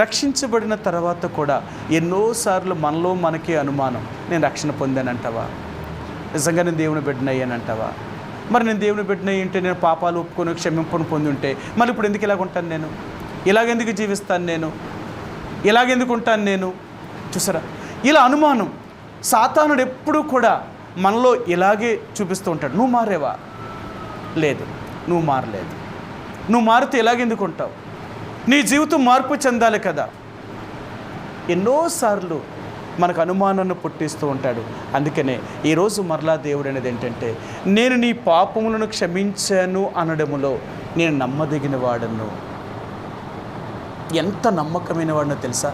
రక్షించబడిన తర్వాత కూడా ఎన్నోసార్లు మనలో మనకే అనుమానం, నేను రక్షణ పొందానంటావా? నిజంగా నేను దేవుని బిడ్డనయ్యానంటావా? మరి నేను దేవుని బిడ్డనయ్యి ఉంటే, నేను పాపాలు ఒప్పుకొని క్షమింపును పొంది ఉంటే మళ్ళీ ఇప్పుడు ఎందుకు ఇలాగుంటాను నేను? ఇలాగెందుకు జీవిస్తాను నేను? ఇలాగెందుకు ఉంటాను నేను? చూసారా, ఇలా అనుమానం సాతానుడు ఎప్పుడూ కూడా మనలో ఇలాగే చూపిస్తూ ఉంటాడు. నువ్వు మారేవా? లేదు, నువ్వు మారలేదు. నువ్వు మారితే ఇలాగెందుకు ఉంటావు? నీ జీవితం మార్పు చెందాలి కదా. ఎన్నోసార్లు మనకు అనుమానాన్ని పుట్టిస్తూ ఉంటాడు. అందుకనే ఈరోజు మరలా దేవుడు అనేది ఏంటంటే, నేను నీ పాపములను క్షమించాను అనడములో నేను నమ్మదగిన వాడను. ఎంత నమ్మకమైన వాడినో తెలుసా?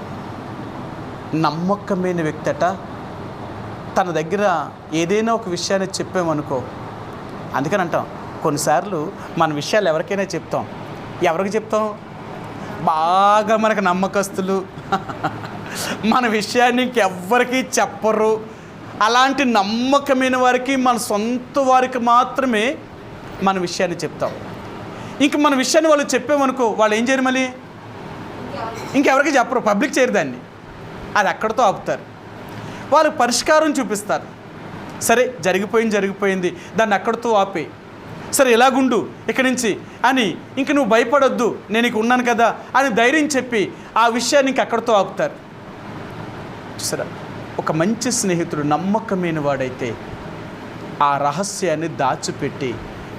నమ్మకమైన వ్యక్తి అట. తన దగ్గర ఏదైనా ఒక విషయాన్ని చెప్పామనుకో, అందుకని అంటాం కొన్నిసార్లు మన విషయాలు ఎవరికైనా చెప్తాం. ఎవరికి చెప్తాం? బాగా మనకు నమ్మకస్తులు, మన విషయాన్ని ఇంకెవ్వరికీ చెప్పరు. అలాంటి నమ్మకమైన వారికి, మన సొంత వారికి మాత్రమే మన విషయాన్ని చెప్తాం. ఇంక మన విషయాన్ని వాళ్ళు చెప్పామనుకో, వాళ్ళు ఏం చేయరు, మళ్ళీ ఇంకెవరికి చెప్పరు, పబ్లిక్ చేయరు దాన్ని. అది అక్కడితో ఆపుతారు. వాళ్ళు పరిష్కారం చూపిస్తారు. సరే, జరిగిపోయింది, దాన్ని అక్కడితో ఆపే. సరే, ఎలాగుండు ఇక్కడి నుంచి అని, ఇంక నువ్వు భయపడొద్దు, నేను నీకు ఉన్నాను కదా అని ధైర్యం చెప్పి ఆ విషయాన్ని ఇంక అక్కడితో ఆపుతారు. సరే, ఒక మంచి స్నేహితుడు, నమ్మకమైన వాడైతే ఆ రహస్యాన్ని దాచిపెట్టి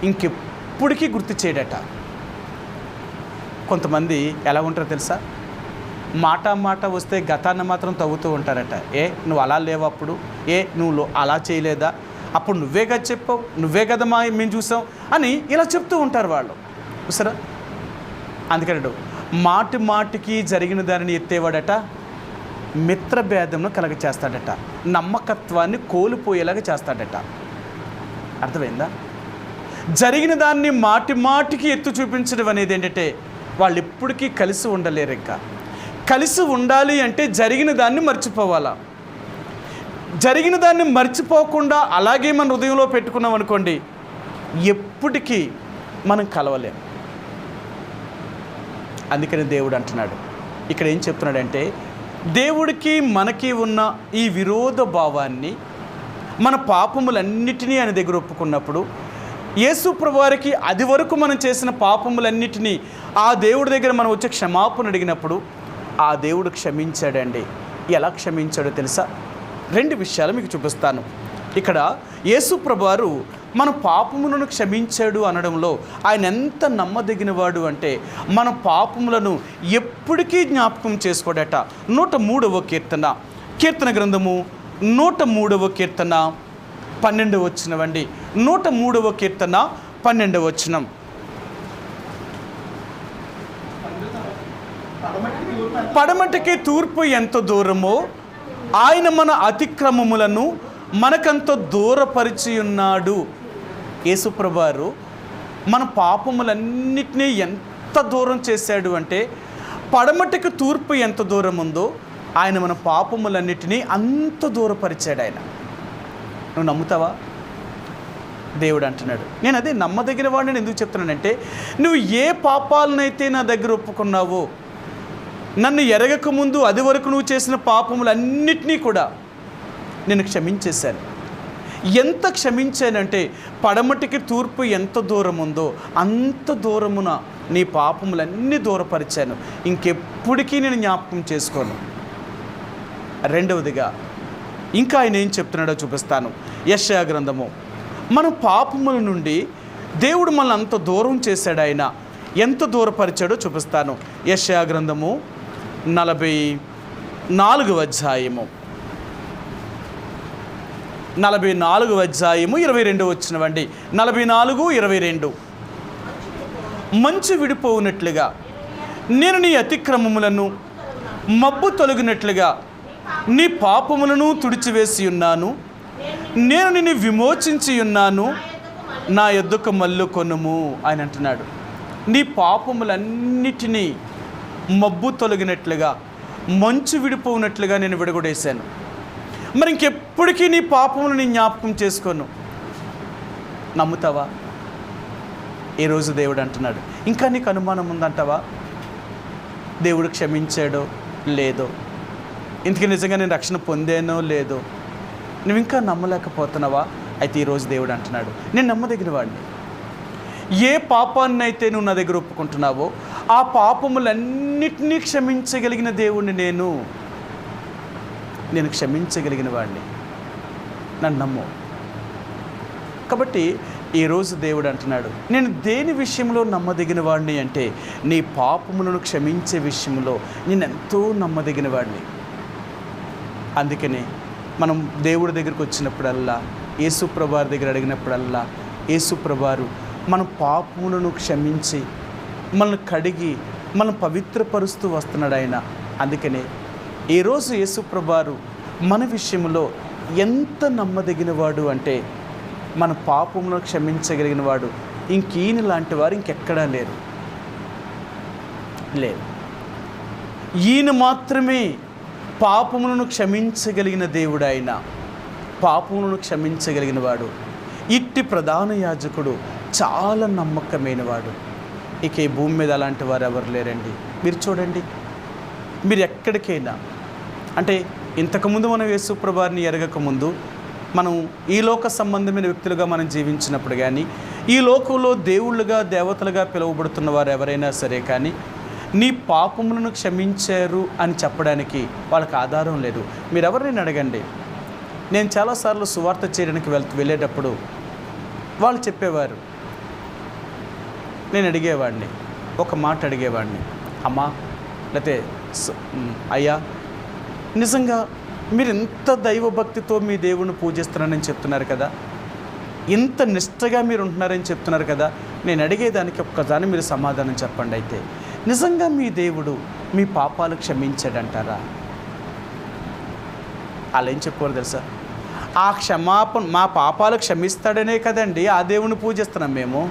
ఇంకెప్పటికీ గుర్తు చేయడట. కొంతమంది ఎలా ఉంటారో తెలుసా? మాట వస్తే గతాన్ని మాత్రం తవ్వుతూ ఉంటారట. నువ్వు అలా లేవు అప్పుడు, నువ్వు అలా చేయలేదా, అప్పుడు నువ్వే కదా చెప్పావు, నువ్వే కదా మేము చూసాం అని ఇలా చెప్తూ ఉంటారు వాళ్ళు. సరే, అందుకని మాటి మాటికి జరిగిన దానిని ఎత్తేవాడట మిత్రభేదంను కలగ చేస్తాడట, నమ్మకత్వాన్ని కోల్పోయేలాగా చేస్తాడట. అర్థమైందా? జరిగిన దాన్ని మాటి మాటికి ఎత్తు చూపించడం అనేది ఏంటంటే వాళ్ళు ఎప్పటికీ కలిసి ఉండలేరు. ఇంకా కలిసి ఉండాలి అంటే జరిగిన దాన్ని మర్చిపోవాలా. జరిగిన దాన్ని మర్చిపోకుండా అలాగే మన హృదయంలో పెట్టుకున్నాం అనుకోండి, ఎప్పటికీ మనం కలవలేం. అందుకని దేవుడు అంటున్నాడు, ఇక్కడ ఏం చెప్తున్నాడంటే దేవుడికి మనకి ఉన్న ఈ విరోధ భావాన్ని, మన పాపములన్నిటినీ ఆయన దగ్గర ఒప్పుకున్నప్పుడు, యేసు ప్రభువారికి అది వరకు మనం చేసిన పాపములన్నిటినీ ఆ దేవుడి దగ్గర మనం వచ్చి క్షమాపణ అడిగినప్పుడు ఆ దేవుడు క్షమించాడండి. ఎలా క్షమించాడో తెలుసా? 2 విషయాలు మీకు చూపిస్తాను. ఇక్కడ యేసు ప్రభువారు మన పాపములను క్షమించాడు అనడంలో ఆయన ఎంత నమ్మదగినవాడు అంటే మన పాపములను ఎప్పటికీ జ్ఞాపకం చేసుకోడట. 103వ కీర్తన గ్రంథము 103వ కీర్తన 12వ వచనం అండి. 103వ కీర్తన 12వ వచనం. పడమటికి తూర్పు ఎంత దూరమో ఆయన మన అతిక్రమములను మనకంత దూరపరిచి ఉన్నాడు. యేసుప్రభువారు మన పాపములన్నిటినీ ఎంత దూరం చేశాడు అంటే పడమటికి తూర్పు ఎంత దూరం ఉందో ఆయన మన పాపములన్నిటినీ అంత దూరపరిచాడు ఆయన. నువ్వు నమ్ముతావా? దేవుడు అంటున్నాడు. నేను అదే నమ్మదగిన వాడిని ఎందుకు చెప్తున్నానంటే నువ్వు ఏ పాపాలనైతే నా దగ్గర ఒప్పుకున్నావో, నన్ను ఎరగక ముందు అది వరకు నువ్వు చేసిన పాపములన్నిటినీ కూడా నేను క్షమించేశాను. ఎంత క్షమించానంటే పడమటికి తూర్పు ఎంత దూరం ఉందో అంత దూరమున నీ పాపములన్నీ దూరపరిచాను. ఇంకెప్పటికీ నేను జ్ఞాపకం చేసుకోను. రెండవదిగా ఇంకా ఆయన ఏం చెప్తున్నాడో చూపిస్తాను. యెషయా గ్రంథము. మన పాపముల నుండి దేవుడు మనల్ని అంత దూరం చేశాడు. ఆయన ఎంత దూరపరిచాడో చూపిస్తాను. యెషయా గ్రంథము 44వ అధ్యాయము 22వ వచనమండి. 44:22. మంచు విడిపోవునట్లుగా నేను నీ అతిక్రమములను, మబ్బు తొలగినట్లుగా నీ పాపములను తుడిచివేసి ఉన్నాను. నేను నిన్ను విమోచించి ఉన్నాను, నా యొద్దకు మల్లుకొనుము ఆయన అంటున్నాడు. నీ పాపములన్నిటినీ మబ్బు తొలగినట్లుగా, మంచు విడిపోవునట్లుగా నేను విడగొడేశాను. మరి ఇంకెప్పటికీ నీ పాపములు నీ జ్ఞాపకం చేసుకోను. నమ్ముతావా? ఈరోజు దేవుడు అంటున్నాడు. ఇంకా నీకు అనుమానం ఉందంటావా? దేవుడు క్షమించాడో లేదో, ఇంతకీ నిజంగా నేను రక్షణ పొందానో లేదో నువ్వు ఇంకా నమ్మలేకపోతున్నావా? అయితే ఈరోజు దేవుడు అంటున్నాడు, నేను నమ్మదగిన వాడిని. ఏ పాపాన్ని అయితే నువ్వు నా దగ్గర ఒప్పుకుంటున్నావో ఆ పాపములన్నిటినీ క్షమించగలిగిన దేవుణ్ణి నేను క్షమించగలిగిన వాడిని. నన్ను నమ్ము. కాబట్టి ఈరోజు దేవుడు అంటున్నాడు, నేను దేని విషయంలో నమ్మదగిన వాడిని అంటే నీ పాపములను క్షమించే విషయంలో నేను ఎంతో నమ్మదగిన వాడిని. అందుకనే మనం దేవుడి దగ్గరికి వచ్చినప్పుడల్లా, యేసు ప్రభువారి దగ్గర అడిగినప్పుడల్లా యేసు ప్రభువారు మన పాపములను క్షమించి మనల్ని కడిగి మనం పవిత్రపరుస్తూ వస్తున్నాడు ఆయన. అందుకనే ఈరోజు యేసు ప్రభువారు మన విషయంలో ఎంత నమ్మదగినవాడు అంటే మన పాపములను క్షమించగలిగిన వాడు ఇంకీయన లాంటి వారు ఇంకెక్కడా లేరు. ఈయన మాత్రమే పాపములను క్షమించగలిగిన దేవుడు. ఆయన పాపములను క్షమించగలిగిన వాడు. ఇట్టి ప్రధాన యాజకుడు చాలా నమ్మకమైన వాడు. ఇక ఈ భూమి మీద అలాంటి వారు ఎవరు లేరండి. మీరు చూడండి, మీరు ఎక్కడికైనా అంటే ఇంతకుముందు మనం యేసు ప్రభువారిని ఎరగకముందు మనం ఈ లోక సంబంధమైన వ్యక్తులుగా మనం జీవించినప్పుడు కానీ, ఈ లోకంలో దేవుళ్ళుగా దేవతలుగా పిలువబడుతున్న వారు ఎవరైనా సరే కానీ నీ పాపములను క్షమించారు అని చెప్పడానికి వాళ్ళకి ఆధారం లేదు. మీరు ఎవరినైనా అడగండి. నేను చాలాసార్లు సువార్త చేయడానికి వెళ్ళేటప్పుడు వాళ్ళు చెప్పేవారు, నేను అడిగేవాడిని, ఒక మాట అడిగేవాడిని, అమ్మా లేకపోతే అయ్యా, నిజంగా మీరు ఎంత దైవభక్తితో మీ దేవుణ్ణి పూజిస్తున్నారని చెప్తున్నారు కదా, ఇంత నిష్టగా మీరు ఉంటున్నారని చెప్తున్నారు కదా, నేను అడిగేదానికి ఒక్కదాన్ని మీరు సమాధానం చెప్పండి. అయితే నిజంగా మీ దేవుడు మీ పాపాలు క్షమించాడంటారా? అలా ఏం చెప్పారు తెలుసా? ఆ క్షమాపణ, మా పాపాలు క్షమిస్తాడనే కదండి ఆ దేవుని పూజిస్తున్నాం మేము.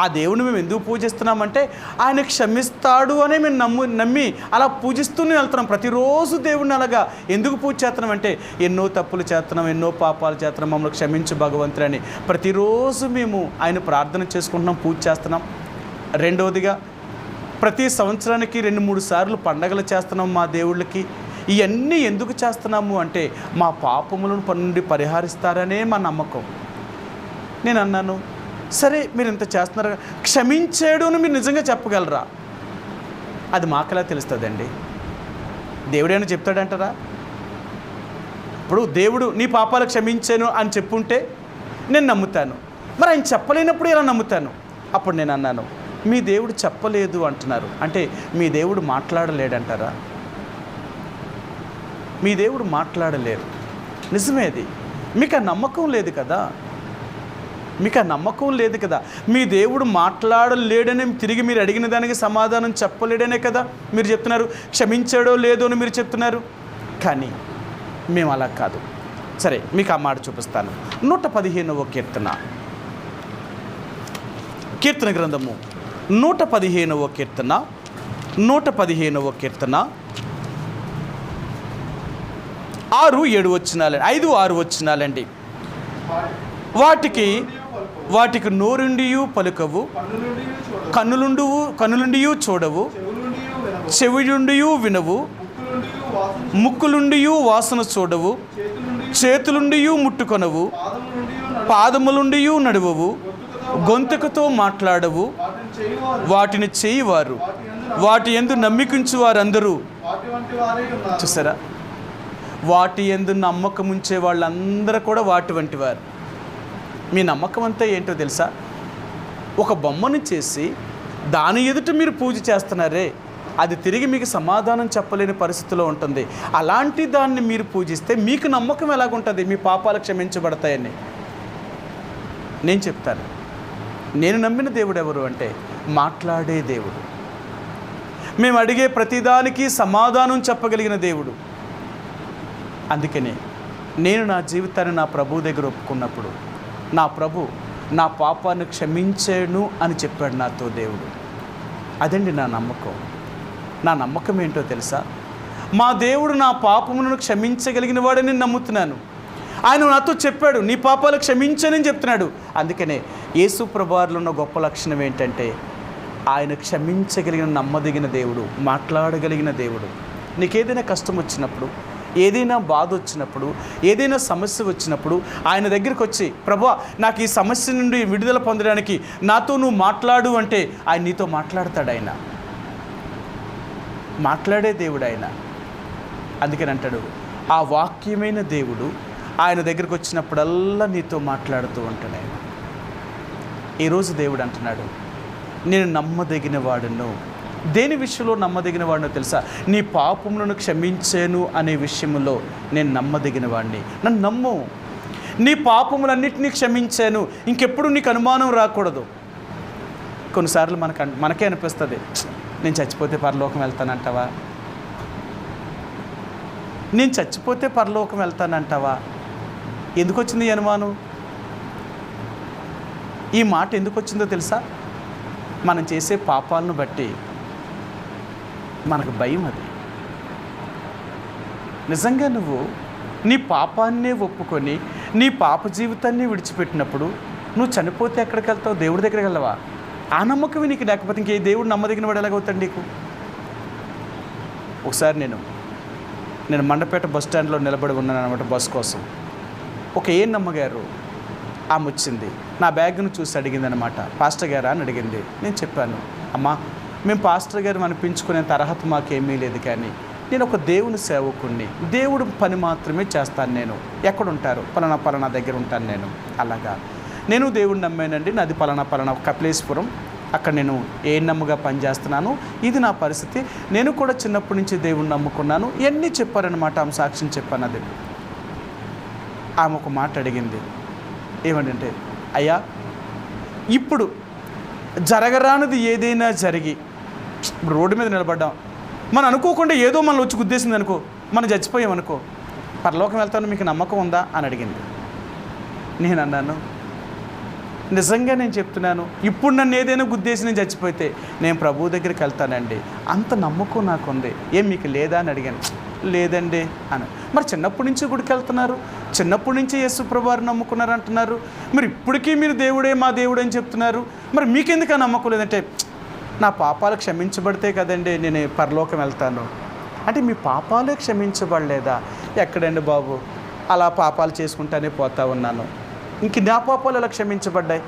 ఆ దేవుని మేము ఎందుకు పూజిస్తున్నామంటే ఆయన క్షమిస్తాడు అని మేము నమ్మి అలా పూజిస్తూనే వెళ్తున్నాం. ప్రతిరోజు దేవుడిని అలాగా ఎందుకు పూజ చేస్తున్నామంటే ఎన్నో తప్పులు చేస్తున్నాం, ఎన్నో పాపాలు చేస్తున్నాం, మమ్మల్ని క్షమించు భగవంతుడని ప్రతిరోజు మేము ఆయన ప్రార్థన చేసుకుంటున్నాం, పూజ చేస్తున్నాం. రెండవదిగా ప్రతి సంవత్సరానికి 2-3 సార్లు పండగలు చేస్తున్నాం మా దేవుళ్ళకి. ఇవన్నీ ఎందుకు చేస్తున్నాము అంటే మా పాపములను నుండి పరిహరిస్తారనే మా నమ్మకం. నేను అన్నాను, సరే మీరు ఇంత చేస్తున్నారు, క్షమించాడు అని మీరు నిజంగా చెప్పగలరా? అది మాకెలా తెలుస్తుందండి? దేవుడేమైనా చెప్తాడంటారా? ఇప్పుడు దేవుడు నీ పాపాలు క్షమించాను అని చెప్పుంటే నేను నమ్ముతాను. మరి ఆయన చెప్పలేనప్పుడు ఎలా నమ్ముతాను? అప్పుడు నేను అన్నాను, మీ దేవుడు చెప్పలేదు అంటున్నారు అంటే మీ దేవుడు మాట్లాడలేడంటారా? మీ దేవుడు మాట్లాడలేరు, నిజమే. అది మీకు ఆ నమ్మకం లేదు కదా, మీకు ఆ నమ్మకం లేదు కదా. మీ దేవుడు మాట్లాడలేడని తిరిగి మీరు అడిగిన దానికి సమాధానం చెప్పలేడనే కదా మీరు చెప్తున్నారు. క్షమించాడో లేదో అని మీరు చెప్తున్నారు. కానీ మేము అలా కాదు. సరే, మీకు ఆ మాట చూపిస్తాను. 115వ కీర్తన గ్రంథము 115వ కీర్తన 6-7 వచనాలు, 5-6 వచనాలండి. వాటికి నోరుండియు పలుకవు, కన్నులుండియు చూడవు, చెవియుండియు వినవు, ముక్కులుండియు వాసన చూడవు, చేతులుండియు ముట్టుకొనవు, పాదములుండియు నడువవు, గొంతుకతో మాట్లాడవు, వాటిని చేయువారు, వాటి యందు నమ్మికుంచు వారందరూ. చూసారా? వాటి యందు నమ్మకం ఉంచే వాళ్ళందరూ కూడా వాటి వంటి వారు. మీ నమ్మకం అంతా ఏంటో తెలుసా? ఒక బొమ్మను చేసి దాని ఎదుట మీరు పూజ చేస్తున్నారే, అది తిరిగి మీకు సమాధానం చెప్పలేని పరిస్థితిలో ఉంటుంది. అలాంటి దాన్ని మీరు పూజిస్తే మీకు నమ్మకం ఎలాగుంటుంది మీ పాపాలు క్షమించబడతాయని? నేను చెప్తాను. నేను నమ్మిన దేవుడు ఎవరు అంటే మాట్లాడే దేవుడు. మేము అడిగే ప్రతిదానికి సమాధానం చెప్పగలిగిన దేవుడు. అందుకనే నేను నా జీవితాన్ని నా ప్రభు దగ్గర ఒప్పుకున్నప్పుడు నా ప్రభు నా పాపాన్ని క్షమించాను అని చెప్పాడు నాతో దేవుడు. అదండి నా నమ్మకం. నా నమ్మకం ఏంటో తెలుసా? మా దేవుడు నా పాపములను క్షమించగలిగిన వాడని నమ్ముతున్నాను. ఆయన నాతో చెప్పాడు, నీ పాపాలు క్షమించనని చెప్తున్నాడు. అందుకనే యేసు ప్రభువారిలో ఉన్న గొప్ప లక్షణం ఏంటంటే ఆయన క్షమించగలిగిన నమ్మదగిన దేవుడు, మాట్లాడగలిగిన దేవుడు. నీకేదైనా కష్టం వచ్చినప్పుడు, ఏదైనా బాధ వచ్చినప్పుడు, ఏదైనా సమస్య వచ్చినప్పుడు ఆయన దగ్గరికి వచ్చి, ప్రభువా నాకు ఈ సమస్య నుండి విడుదల పొందడానికి నాతో నువ్వు మాట్లాడు అంటే ఆయన నీతో మాట్లాడతాడు. ఆయన మాట్లాడే దేవుడు ఆయన. అందుకని అంటాడు, ఆ వాక్యమైన దేవుడు ఆయన దగ్గరికి వచ్చినప్పుడల్లా నీతో మాట్లాడుతూ ఉంటాడు. ఆయన ఈరోజు దేవుడు అంటున్నాడు, నేను నమ్మదగిన వాడును. దేని విషయంలో నమ్మదగిన వాడినో తెలుసా? నీ పాపములను క్షమించాను అనే విషయంలో నేను నమ్మదగిన వాడిని. నన్ను నమ్ము. నీ పాపములన్నిటినీ క్షమించాను, ఇంకెప్పుడు నీకు అనుమానం రాకూడదు. కొన్నిసార్లు మనకే అనిపిస్తుంది, నేను చచ్చిపోతే పరలోకం వెళ్తానంటావా? నేను చచ్చిపోతే పరలోకం వెళ్తానంటావా? ఎందుకు వచ్చింది ఈ అనుమానం? ఈ మాట ఎందుకు వచ్చిందో తెలుసా? మనం చేసే పాపాలను బట్టి మనకు భయం. అది నిజంగా నువ్వు నీ పాపాన్నే ఒప్పుకొని నీ పాప జీవితాన్ని విడిచిపెట్టినప్పుడు నువ్వు చనిపోతే ఎక్కడికి వెళ్తావు? దేవుడి దగ్గరికి వెళ్ళవా? ఆ నమ్మకం నీకు లేకపోతే ఇంకే దేవుడు నమ్మదగిన వాడు ఎలాగవుతాడు నీకు? ఒకసారి నేను మండపేట బస్ స్టాండ్లో నిలబడి ఉన్నాను అనమాట, బస్ కోసం. ఒక నమ్మగారు ఆమె వచ్చింది, నా బ్యాగ్ను చూసి అడిగింది అనమాట. పాస్టర్ గారా అని అడిగింది. నేను చెప్పాను, అమ్మా మేము పాస్టర్ గారు అనిపించుకునేంత అర్హత మాకేమీ లేదు, కానీ నేను ఒక దేవుని సేవకుణ్ణి, దేవుడు పని మాత్రమే చేస్తాను. నేను ఎక్కడుంటారు? పలానా దగ్గర ఉంటాను నేను. అలాగా నేను దేవుడిని నమ్మానండి, నాది పలానా కపిలేశ్వరం, అక్కడ నేను నమ్మగా పనిచేస్తున్నాను, ఇది నా పరిస్థితి, నేను కూడా చిన్నప్పటి నుంచి దేవుడిని నమ్ముకున్నాను, ఇవన్నీ చెప్పారనమాట. ఆమె సాక్ష్యం చెప్పాను. అది ఆమె ఒక మాట అడిగింది, ఏమంటే, అయ్యా ఇప్పుడు జరగరానిది ఏదైనా జరిగి ఇప్పుడు రోడ్డు మీద నిలబడ్డాం, మనం అనుకోకుండా ఏదో మనల్ని వచ్చి గుద్దేసింది అనుకో, మనం చచ్చిపోయాం అనుకో, పరలోకం వెళ్తాను మీకు నమ్మకం ఉందా అని అడిగింది. నేను అన్నాను, నిజంగా నేను చెప్తున్నాను, ఇప్పుడు నన్ను ఏదైనా గుద్దేసి నేను చచ్చిపోతే నేను ప్రభువు దగ్గరికి వెళ్తానండి, అంత నమ్మకం నాకుంది, ఏం మీకు లేదా అని అడిగాను. లేదండి అని. మరి చిన్నప్పటి నుంచి గుడికి వెళ్తున్నారు, చిన్నప్పటి నుంచి యేసు ప్రభువారిని నమ్ముకున్నారు అంటున్నారు, మరి ఇప్పటికీ మీరు దేవుడే మా దేవుడే అని చెప్తున్నారు, మరి మీకెందుకు ఆ నమ్మకం లేదంటే, నా పాపాలు క్షమించబడితే కదండి నేను పరలోకం వెళ్తాను అంటే, మీ పాపాలే క్షమించబడలేదా? ఎక్కడండి బాబు, అలా పాపాలు చేసుకుంటానే పోతా ఉన్నాను, ఇంక నా పాపాలు ఎలా క్షమించబడ్డాయి?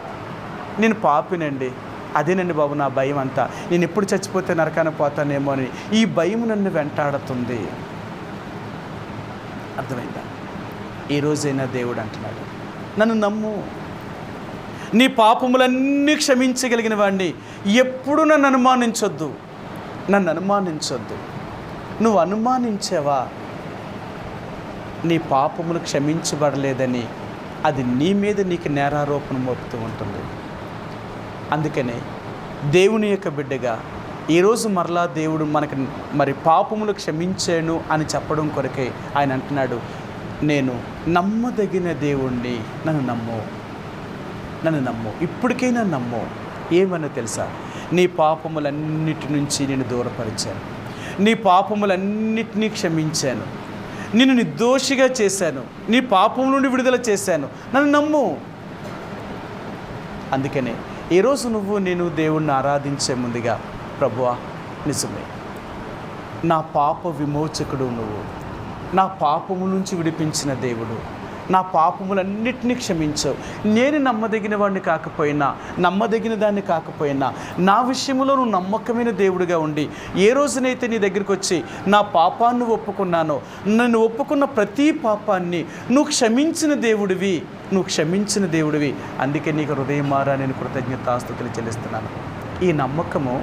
నేను పాపినండి, అదేనండి బాబు నా భయం అంతా, నేను ఎప్పుడు చచ్చిపోతే నరకాన పోతానేమో అని ఈ భయం నన్ను వెంటాడుతుంది. అర్థమైందా? ఈ రోజైనా దేవుడు అంటున్నాడు, నన్ను నమ్ము, నీ పాపములన్నీ క్షమించగలిగిన వాడిని, ఎప్పుడు నన్ను అనుమానించొద్దు, నన్ను అనుమానించొద్దు. నువ్వు అనుమానించావా నీ పాపములు క్షమించబడలేదని, అది నీ మీద నీకు నేరారోపణ మోపుతూ ఉంటుంది. అందుకనే దేవుని యొక్క బిడ్డగా ఈరోజు మరలా దేవుడు మనకు మరి పాపములు క్షమించాను అని చెప్పడం కొరకే ఆయన అంటున్నాడు, నేను నమ్మదగిన దేవుణ్ణి, నన్ను నమ్ము, నన్ను నమ్ము, ఇప్పటికైనా నమ్ము. ఏమన్నా తెలుసా? నీ పాపములన్నిటి నుంచి నేను దూరపరిచాను, నీ పాపములన్నిటినీ క్షమించాను, నిన్ను నిర్దోషిగా చేశాను, నీ పాపం నుండి విడుదల చేశాను, నన్ను నమ్ము. అందుకనే ఈరోజు నేను దేవుణ్ణి ఆరాధించే ముందుగా, ప్రభువా నిజమే, నా పాప విమోచకుడు నువ్వు, నా పాపము నుంచి విడిపించిన దేవుడు, నా పాపములన్నిటినీ క్షమించావు. నేను నమ్మదగిన వాడిని కాకపోయినా, నమ్మదగిన దాన్ని కాకపోయినా, నా విషయంలో నువ్వు నమ్మకమైన దేవుడిగా ఉండి, ఏ రోజునైతే నీ దగ్గరికి వచ్చి నా పాపాన్ని ఒప్పుకున్నానో, నన్ను ఒప్పుకున్న ప్రతి పాపాన్ని నువ్వు క్షమించిన దేవుడివి, నువ్వు క్షమించిన దేవుడివి. అందుకే నీకు హృదయమారా నేను కృతజ్ఞతాస్తుతులు చెల్లిస్తున్నాను. ఈ నమ్మకము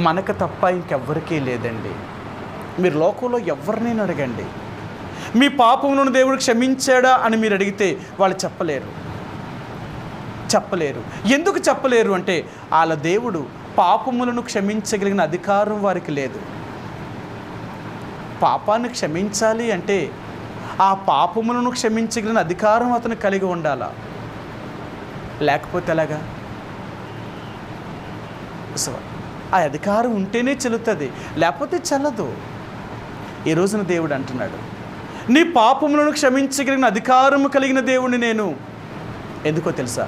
మనకు తప్ప ఇంకెవ్వరికీ లేదండి. మీరు లోకంలో ఎవరినైనా అడగండి, మీ పాపములను దేవుడు క్షమించాడా అని మీరు అడిగితే వాళ్ళు చెప్పలేరు. ఎందుకు చెప్పలేరు అంటే, వాళ్ళ దేవుడు పాపములను క్షమించగలిగిన అధికారం వారికి లేదు. పాపాన్ని క్షమించాలి అంటే ఆ పాపములను క్షమించగలిగిన అధికారం అతను కలిగి ఉండాలా, లేకపోతే ఎలాగా? ఆ అధికారం ఉంటేనే చెల్లుతుంది, లేకపోతే చెల్లదు. ఈ రోజున దేవుడు అంటున్నాడు, నీ పాపములను క్షమించగలిగిన అధికారము కలిగిన దేవుణ్ణి నేను. ఎందుకో తెలుసా?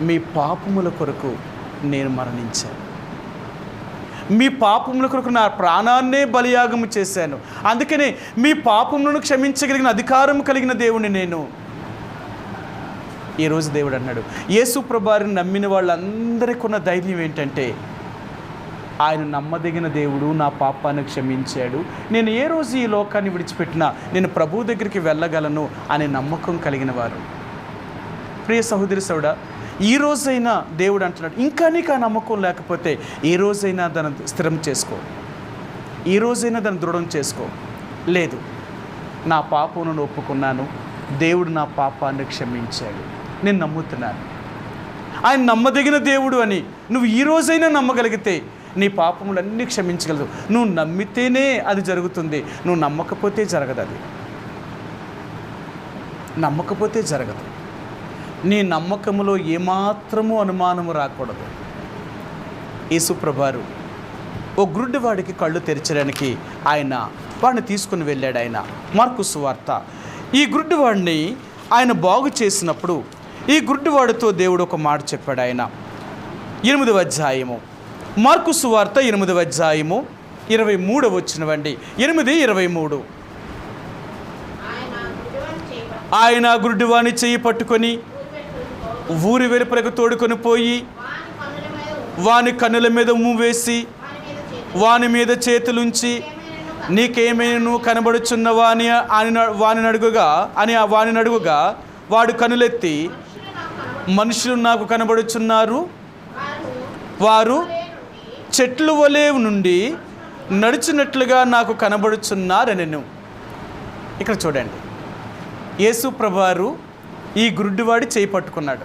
మీ పాపముల కొరకు నేను మరణించాను, మీ పాపముల కొరకు నా ప్రాణాన్నే బలియాగము చేశాను. అందుకనే మీ పాపములను క్షమించగలిగిన అధికారం కలిగిన దేవుణ్ణి నేను. ఈరోజు దేవుడు అన్నాడు, యేసు ప్రభువారిని నమ్మిన వాళ్ళందరికీ ఉన్న ధైర్యం ఏంటంటే, ఆయన నమ్మదగిన దేవుడు, నా పాపాన్ని క్షమించాడు, నేను ఏ రోజు ఈ లోకాన్ని విడిచిపెట్టినా నేను ప్రభువు దగ్గరికి వెళ్ళగలను అనే నమ్మకం కలిగిన వారు. ప్రియ సహోదరి సోదరుడా, ఈ రోజైనా దేవుడు అంటున్నాడు, ఇంకా నీకు ఆ నమ్మకం లేకపోతే ఈ రోజైనా దాన్ని స్థిరం చేసుకో, ఈ రోజైనా దాన్ని దృఢం చేసుకో. లేదు, నా పాపమును ఒప్పుకున్నాను, దేవుడు నా పాపాన్ని క్షమించాడు, నేను నమ్ముతున్నాను, ఆయన నమ్మదగిన దేవుడు అని నువ్వు ఈ రోజైనా నమ్మగలిగితే నీ పాపములన్నీ క్షమించగలదు. నువ్వు నమ్మితేనే అది జరుగుతుంది, నువ్వు నమ్మకపోతే జరగదు. అది నమ్మకపోతే జరగదు. నీ నమ్మకములో ఏమాత్రము అనుమానము రాకూడదు. యేసు ప్రభువారు ఓ గుడ్డివాడికి కళ్ళు తెరచడానికి ఆయన వాడిని తీసుకుని వెళ్ళాడు. ఆయన మార్కు సువార్త. ఈ గుడ్డివాడిని ఆయన బాగు చేసినప్పుడు ఈ గుడ్డివాడితో దేవుడు ఒక మాట చెప్పాడు. ఆయన 8వ అధ్యాయము, మార్కు సువార్త 8వ అధ్యాయము 23వ వచనమండి. 8:23. ఆయన గుడ్డివాని చెయ్యి పట్టుకొని ఊరి వెలుపలకు తోడుకొని పోయి వాని కన్నుల మీద ఉమ్ము వేసి వాని మీద చేతులుంచి, నీకేమైనా కనబడుచున్నవా అని వాని అడుగుగా వాడు కనులెత్తి, మనుషులు నాకు కనబడుచున్నారు, వారు చెట్లు వలె నుండి నడిచినట్లుగా నాకు కనబడుచున్నారనెను. ఇక్కడ చూడండి, యేసు ప్రభువారు ఈ గుడ్డివాడి చేయి పట్టుకున్నాడు,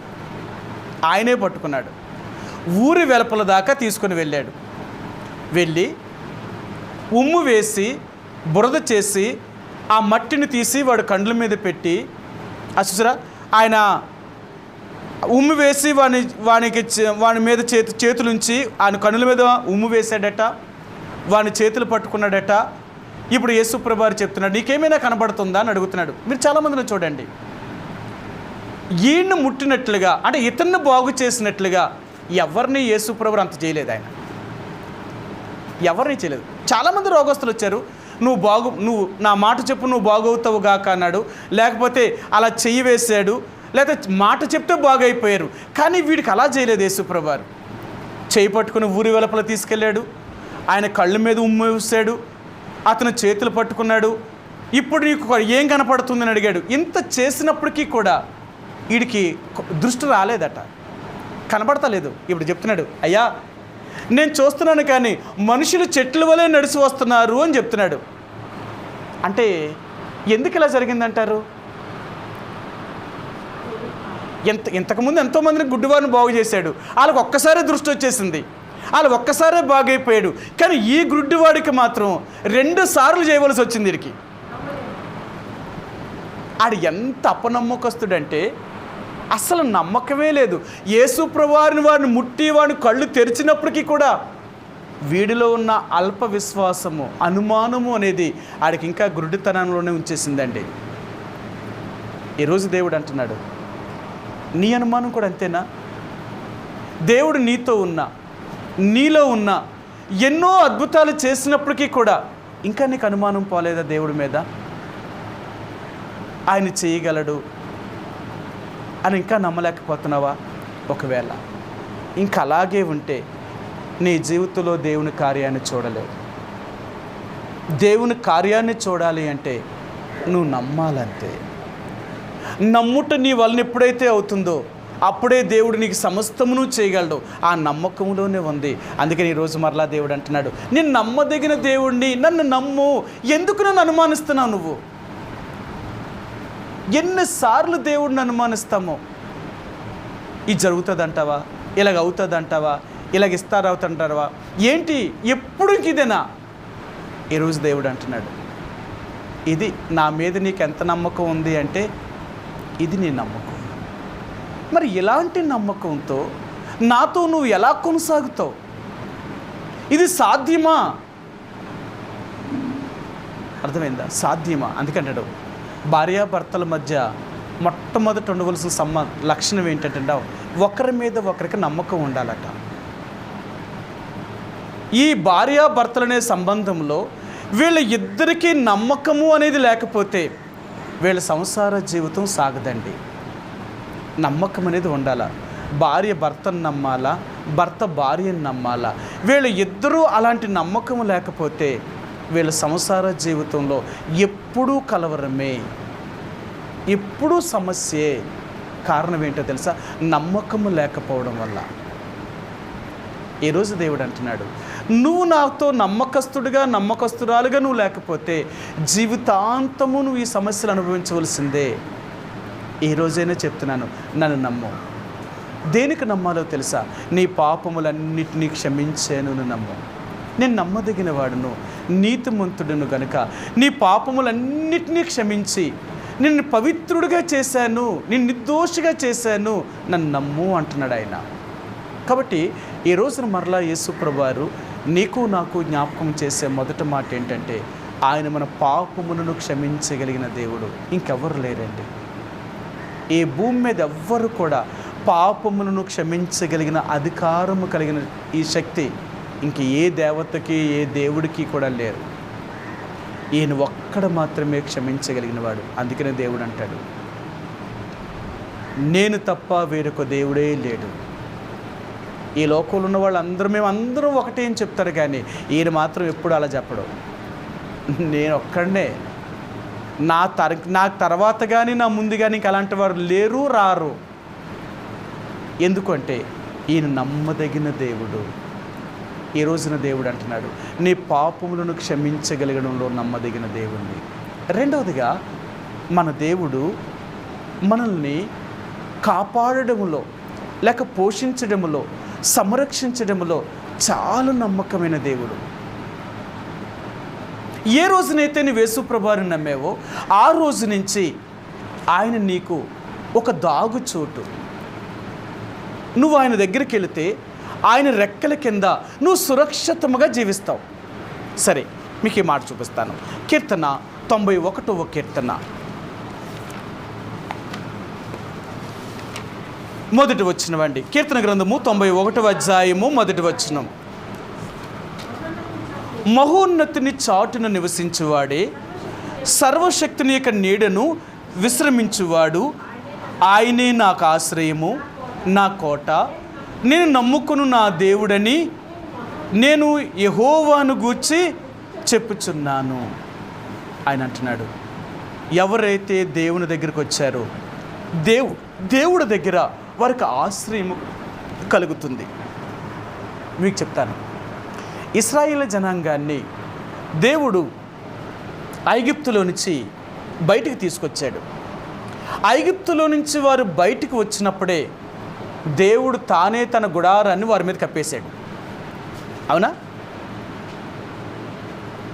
ఆయనే పట్టుకున్నాడు, ఊరి వెలుపల దాకా తీసుకుని వెళ్ళాడు. వెళ్ళి ఉమ్ము వేసి బురద చేసి ఆ మట్టిని తీసి వాడు కండ్ల మీద పెట్టి చూసారా, ఆయన ఉమ్ము వేసి వాని మీద చేతులుంచి ఆయన కన్నుల మీద ఉమ్ము వేసాడట, వాని చేతులు పట్టుకున్నాడట. ఇప్పుడు యేసుప్రభు వారు చెప్తున్నాడు, నీకేమైనా కనబడుతుందా అని అడుగుతున్నాడు. మీరు చాలామందిని చూడండి, ఈయన్ని ముట్టినట్లుగా అంటే ఇతన్ని బాగు చేసినట్లుగా ఎవరిని యేసుప్రభు అంత చేయలేదు. ఆయన ఎవరిని చేయలేదు. చాలామంది రోగస్తులు వచ్చారు, నువ్వు నా మాట చెప్పు నువ్వు బాగవుతావు గాక అన్నాడు, లేకపోతే అలా చెయ్యి వేసాడు, లేకపోతే మాట చెప్తే బాగైపోయారు. కానీ వీడికి అలా చేయలేదు యేసుప్రభు వారు. చేయి పట్టుకుని ఊరి వెలుపల తీసుకెళ్ళాడు, ఆయన కళ్ళ మీద ఉమ్ము వేసాడు, అతను చేతులు పట్టుకున్నాడు. ఇప్పుడు నీకు ఏం కనపడుతుందని అడిగాడు. ఇంత చేసినప్పటికీ కూడా వీడికి దృష్టి రాలేదట, కనబడతలేదు. ఇప్పుడు చెప్తున్నాడు, అయ్యా నేను చూస్తున్నాను కానీ మనుషులు చెట్ల వలె నడిచి వస్తున్నారు అని చెప్తున్నాడు. అంటే ఎందుకు ఇలా జరిగిందంటారు? ఇంతకుముందు ఎంతోమందిని గుడ్డివారిని బాగు చేశాడు, వాళ్ళకి ఒక్కసారే దృష్టి వచ్చేసింది, వాళ్ళు ఒక్కసారే బాగైపోయాడు. కానీ ఈ గుడ్డివాడికి మాత్రం 2 సార్లు చేయవలసి వచ్చింది. వీడికి ఆడు ఎంత అపనమ్మకస్తుడంటే అసలు నమ్మకమే లేదు. యేసుప్రభు వారిని ముట్టి వాడిని కళ్ళు తెరిచినప్పటికీ కూడా వీడిలో ఉన్న అల్ప విశ్వాసము, అనుమానము అనేది ఆడికి ఇంకా గురుడితనంలోనే ఉంచేసిందండి. ఈరోజు దేవుడు అంటున్నాడు, నీ అనుమానం కూడా అంతేనా? దేవుడు నీతో ఉన్నా, నీలో ఉన్నా, ఎన్నో అద్భుతాలు చేసినప్పటికీ కూడా ఇంకా నీకు అనుమానం పోలేదా దేవుడి మీద? ఆయన చేయగలడు అని ఇంకా నమ్మలేకపోతున్నావా? ఒకవేళ ఇంకా అలాగే ఉంటే నీ జీవితంలో దేవుని కార్యాన్ని చూడలేవు. దేవుని కార్యాన్ని చూడాలి అంటే నువ్వు నమ్మాలంతే. నమ్ముట నీ వలన ఎప్పుడైతే అవుతుందో అప్పుడే దేవుడు నీకు సమస్తమును చేయగలడు. ఆ నమ్మకంలోనే ఉంది. అందుకని ఈరోజు మరలా దేవుడు అంటున్నాడు, నేను నమ్మదగిన దేవుడిని, నన్ను నమ్ము. ఎందుకు నన్ను అనుమానిస్తున్నావు నువ్వు? ఎన్నిసార్లు దేవుడిని అనుమానిస్తామో. ఇది జరుగుతుంది అంటావా, ఇలాగ అవుతుంది అంటావా, ఇలాగ ఇస్తారవుతుంటావా, ఏంటి ఎప్పుడు ఇదేనా? ఈరోజు దేవుడు అంటున్నాడు, ఇది నా మీద నీకు ఎంత నమ్మకం ఉంది అంటే ఇది నీ నమ్మకం. మరి ఇలాంటి నమ్మకంతో నాతో నువ్వు ఎలా కొనసాగుతావు? ఇది సాధ్యమా? అర్థమైందా? సాధ్యమా? అందుకంటాడు భార్యాభర్తల మధ్య మొట్టమొదట ఉండవలసిన లక్షణం ఏంటంటే ఒకరి మీద ఒకరికి నమ్మకం ఉండాలట. ఈ భార్యాభర్తలనే సంబంధంలో వీళ్ళ ఇద్దరికీ నమ్మకము అనేది లేకపోతే వీళ్ళ సంసార జీవితం సాగదండి. నమ్మకం అనేది ఉండాలా. భార్య భర్తను నమ్మాలా, భర్త భార్యను నమ్మాలా. వీళ్ళ ఇద్దరూ అలాంటి నమ్మకం లేకపోతే వీళ్ళ సంసార జీవితంలో ఎప్పుడూ కలవరమే, ఎప్పుడూ సమస్యే. కారణం ఏంటో తెలుసా? నమ్మకము లేకపోవడం వల్ల. ఈరోజు దేవుడు అంటున్నాడు, నువ్వు నాతో నమ్మకస్తురాలుగా నువ్వు లేకపోతే జీవితాంతము నువ్వు ఈ సమస్యలు అనుభవించవలసిందే. ఈరోజైనా చెప్తున్నాను, నన్ను నమ్ము. దేనికి నమ్మాలో తెలుసా? నీ పాపములన్నిటినీ క్షమించాను నమ్ము. నేను నమ్మదగిన వాడును, నీతిమంతుడును గనుక నీ పాపములన్నిటినీ క్షమించి నిన్ను పవిత్రుడిగా చేశాను, నిన్ను నిర్దోషిగా చేశాను, నన్ను నమ్ము అంటున్నాడు ఆయన. కాబట్టి ఈ రోజున మరలా యేసుప్రభు వారు నీకు నాకు జ్ఞాపకం చేసే మొదటి మాట ఏంటంటే, ఆయన మన పాపములను క్షమించగలిగిన దేవుడు ఇంకెవ్వరు లేరండి. ఈ భూమి మీద ఎవ్వరు కూడా పాపములను క్షమించగలిగిన అధికారము కలిగిన ఈ శక్తి ఇంక ఏ దేవతకి ఏ దేవుడికి కూడా లేరు. ఈయన ఒక్కడ మాత్రమే క్షమించగలిగిన వాడు. అందుకనే దేవుడు అంటాడు, నేను తప్ప వేరొక దేవుడే లేడు. ఈ లోకంలో ఉన్న వాళ్ళందరూ మేమందరూ ఒకటే అని చెప్తారు, కానీ ఈయన మాత్రం ఎప్పుడు అలా చెప్పడు. నేను ఒక్కడనే, నా తర్వాత కానీ నా ముందు కానీ ఇంక అలాంటి వారు లేరు, రారు. ఎందుకంటే ఈయన నమ్మదగిన దేవుడు. ఈ రోజున దేవుడు అంటున్నాడు, నీ పాపములను క్షమించగలగడంలో నమ్మదగిన దేవుణ్ణి. రెండవదిగా మన దేవుడు మనల్ని కాపాడడంలో లేక పోషించడంలో సంరక్షించడంలో చాలా నమ్మకమైన దేవుడు. ఏ రోజునైతే నువ్వు యేసుప్రభువుని నమ్మావో ఆ రోజు నుంచి ఆయన నీకు ఒక దాగుచోటు. నువ్వు ఆయన దగ్గరికి వెళితే ఆయన రెక్కల కింద నువ్వు సురక్షితంగా జీవిస్తావు. సరే, మీకు ఈ మాట చూపిస్తాను. కీర్తన 91వ కీర్తన మొదటి వచనమండి. కీర్తన గ్రంథము 91వ అధ్యాయము మొదటి వచనం. మహోన్నతిని చాటున నివసించువాడే, సర్వశక్తిని యొక్క నీడను విశ్రమించువాడు, ఆయనే నాకు ఆశ్రయము, నా కోట, నేను నమ్ముకును నా దేవుడని నేను యెహోవాను గూర్చి చెప్పుచున్నాను. ఆయన అంటున్నాడు, ఎవరైతే దేవుని దగ్గరికి వచ్చారో దేవుడి దగ్గర వారికి ఆశ్రయం కలుగుతుంది. మీకు చెప్తాను, ఇశ్రాయేలు జనాంగాన్ని దేవుడు ఐగుప్తులో నుంచి బయటికి తీసుకొచ్చాడు. ఐగుప్తులో నుంచి వారు బయటికి వచ్చినప్పుడే దేవుడు తానే తన గుడారాన్ని వారి మీద కప్పేశాడు. అవునా?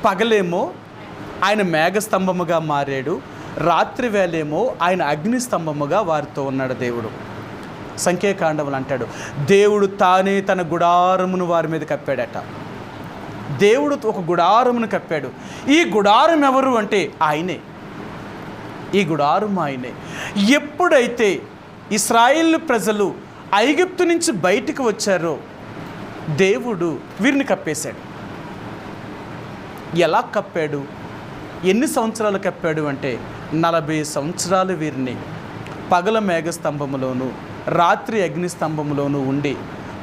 పగలేమో ఆయన మేఘస్తంభముగా మారాడు, రాత్రి వేళేమో ఆయన అగ్నిస్తంభముగా వారితో ఉన్నాడు దేవుడు. సంఖ్యాకాండములు అంటాడు, దేవుడు తానే తన గుడారమును వారి మీద కప్పాడట. దేవుడు ఒక గుడారమును కప్పాడు. ఈ గుడారం ఎవరు అంటే ఆయనే. ఈ గుడారం ఆయనే. ఎప్పుడైతే ఇశ్రాయేలు ప్రజలు ఐగుప్తు నుంచి బయటికి వచ్చారో దేవుడు వీరిని కప్పేశాడు. ఎలా కప్పాడు? ఎన్ని సంవత్సరాలు కప్పాడు అంటే 40 సంవత్సరాలు వీరిని పగల మేఘస్తంభములోను రాత్రి అగ్నిస్తంభములోను ఉండి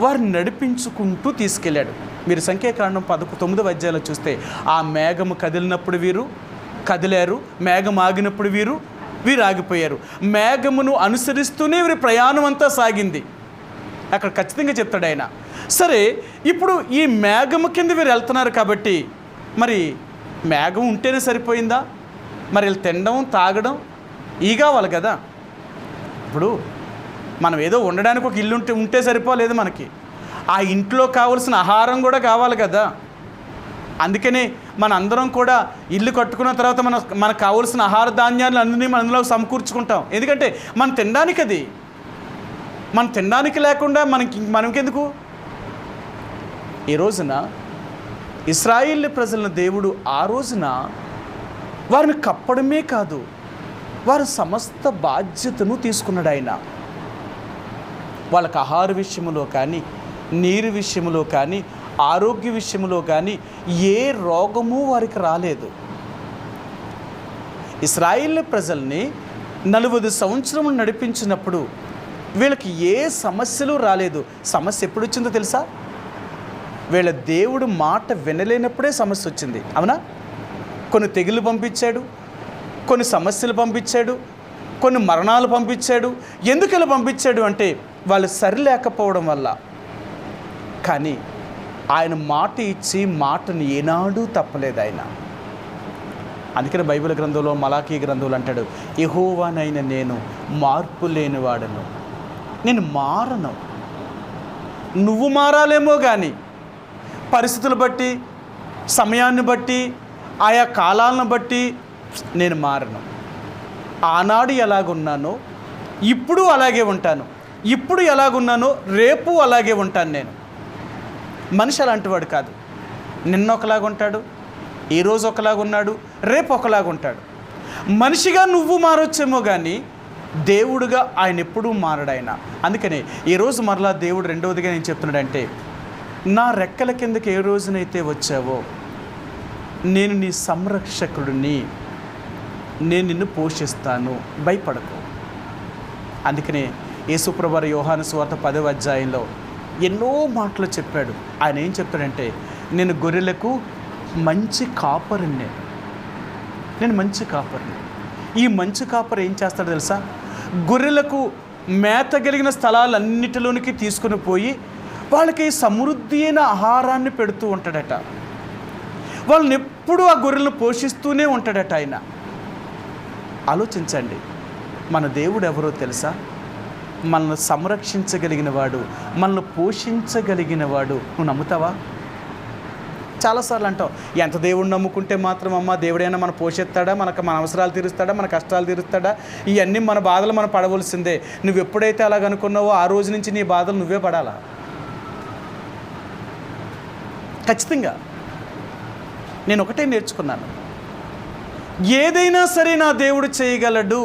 వారిని నడిపించుకుంటూ తీసుకెళ్ళాడు. మీరు సంఖ్యాకాండం 19వ అధ్యాయంలో చూస్తే ఆ మేఘము కదిలినప్పుడు వీరు కదిలారు, మేఘం ఆగినప్పుడు వీరు ఆగిపోయారు. మేఘమును అనుసరిస్తూనే వీరి ప్రయాణం అంతా సాగింది. అక్కడ ఖచ్చితంగా చెప్తాడు ఆయన. సరే, ఇప్పుడు ఈ మేఘము కింద వీరు వెళ్తున్నారు కాబట్టి మరి మేఘం ఉంటేనే సరిపోయిందా? మరి వీళ్ళు తినడం తాగడం ఇవి కావాలి కదా. ఇప్పుడు మనం ఏదో ఉండడానికి ఒక ఇల్లు ఉంటే సరిపోలేదు, మనకి ఆ ఇంట్లో కావలసిన ఆహారం కూడా కావాలి కదా. అందుకనే మన అందరం కూడా ఇల్లు కట్టుకున్న తర్వాత మనకు కావలసిన ఆహార ధాన్యాలు అన్నీ మన అందులో సమకూర్చుకుంటాం. ఎందుకంటే మనం తినడానికి, అది మనం తినడానికి లేకుండా మనకెందుకు? ఈ రోజున ఇశ్రాయేలు ప్రజలను దేవుడు ఆ రోజున వారిని కప్పడమే కాదు, వారి సమస్త బాధ్యతను తీసుకున్నాడు ఆయన. వాళ్ళకి ఆహార విషయంలో కానీ, నీరు విషయంలో కానీ, ఆరోగ్య విషయంలో కానీ ఏ రోగము వారికి రాలేదు. ఇశ్రాయేలు ప్రజల్ని 40 సంవత్సరములు నడిపించినప్పుడు వీళ్ళకి ఏ సమస్యలు రాలేదు. సమస్య ఎప్పుడు వచ్చిందో తెలుసా? వీళ్ళ దేవుడు మాట వినలేనప్పుడే సమస్య వచ్చింది. అవునా? కొన్ని తెగులు పంపించాడు, కొన్ని సమస్యలు పంపించాడు, కొన్ని మరణాలు పంపించాడు. ఎందుకు ఇలా పంపించాడు అంటే వాళ్ళు సరిలేకపోవడం వల్ల. కానీ ఆయన మాట ఇచ్చి మాటను ఏనాడూ తప్పలేదు ఆయన. అందుకని బైబిల్ గ్రంథంలో మలాకీ గ్రంథంలో అంటాడు, యెహోవానైన నేను మార్పు లేనివాడను, నేను మారను. నువ్వు మారాలేమో కానీ పరిస్థితులు బట్టి, సమయాన్ని బట్టి, ఆయా కాలాలను బట్టి నేను మారను. ఆనాడు ఎలాగున్నానో ఇప్పుడు అలాగే ఉంటాను, ఇప్పుడు ఎలాగున్నానో రేపు అలాగే ఉంటాను. నేను మనిషి అలాంటి వాడు కాదు. నిన్న ఒకలాగా ఉంటాడు, ఈరోజు ఒకలాగా ఉన్నాడు, రేపు ఒకలాగా ఉంటాడు. మనిషిగా నువ్వు మారొచ్చేమో కానీ దేవుడుగా ఆయన ఎప్పుడూ మారడు ఆయన. అందుకనే ఈరోజు మరలా దేవుడు రెండవదిగా నేను చెప్తున్నాడంటే, నా రెక్కల కిందకి ఏ రోజునైతే వచ్చావో నేను నీ సంరక్షకుడిని, నేను నిన్ను పోషిస్తాను, భయపడకు. అందుకనే యేసుప్రభువారు యోహాను సువార్త 10వ అధ్యాయంలో ఎన్నో మాటలు చెప్పాడు. ఆయన ఏం చెప్తాడంటే, నేను గొర్రెలకు మంచి కాపరిని, నేను మంచి కాపరిని. ఈ మంచి కాపరి ఏం చేస్తాడో తెలుసా? గొర్రెలకు మేత కలిగిన స్థలాలన్నిటిలోనికి తీసుకుని పోయి వాళ్ళకి సమృద్ధి అయిన ఆహారాన్ని పెడుతూ ఉంటాడట. వాళ్ళని ఎప్పుడూ ఆ గొర్రెలను పోషిస్తూనే ఉంటాడట ఆయన. ఆలోచించండి, మన దేవుడు ఎవరో తెలుసా? మనల్ని సంరక్షించగలిగిన వాడు, మనల్ని పోషించగలిగిన వాడు. నువ్వు నమ్ముతావా? చాలాసార్లు అంటావు, ఎంత దేవుడిని నమ్ముకుంటే మాత్రం అమ్మ దేవుడైనా మనం పోషిస్తాడా, మన అవసరాలు తీరుస్తాడా, మన కష్టాలు తీరుస్తాడా, ఇవన్నీ మన బాధలు మనం పడవలసిందే. నువ్వు ఎప్పుడైతే అలాగనుకున్నావో ఆ రోజు నుంచి నీ బాధలు నువ్వే పడాలా. ఖచ్చితంగా నేను ఒకటే నేర్చుకున్నాను, ఏదైనా సరే నా దేవుడు చేయగలడు,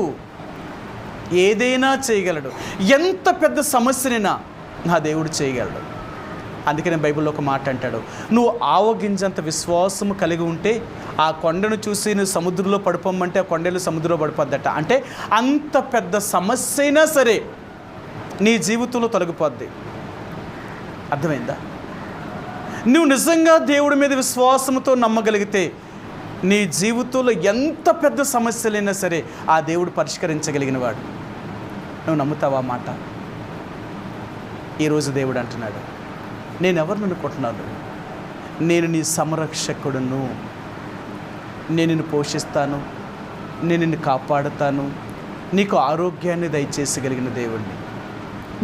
ఏదైనా చేయగలడు. ఎంత పెద్ద సమస్యనైనా నా దేవుడు చేయగలడు. అందుకనే బైబిల్లో ఒక మాట అంటాడు, నువ్వు ఆవగింజంత విశ్వాసము కలిగి ఉంటే ఆ కొండను చూసి నువ్వు సముద్రంలో పడిపోమంటే ఆ కొండలు సముద్రంలో పడిపోద్దట. అంటే అంత పెద్ద సమస్య అయినా సరే నీ జీవితంలో తొలగిపోద్ది. అర్థమైందా? నువ్వు నిజంగా దేవుడి మీద విశ్వాసంతో నమ్మగలిగితే నీ జీవితంలో ఎంత పెద్ద సమస్యలైనా సరే ఆ దేవుడు పరిష్కరించగలిగిన వాడు. నువ్వు నమ్ముతావా మాట? ఈరోజు దేవుడు అంటున్నాడు, నేను ఎవరిని అనుకుంటున్నాను, నేను నీ సంరక్షకుడును, నేను నిన్ను పోషిస్తాను, నేను నిన్ను కాపాడుతాను, నీకు ఆరోగ్యాన్ని దయచేసగలిగిన దేవుణ్ణి,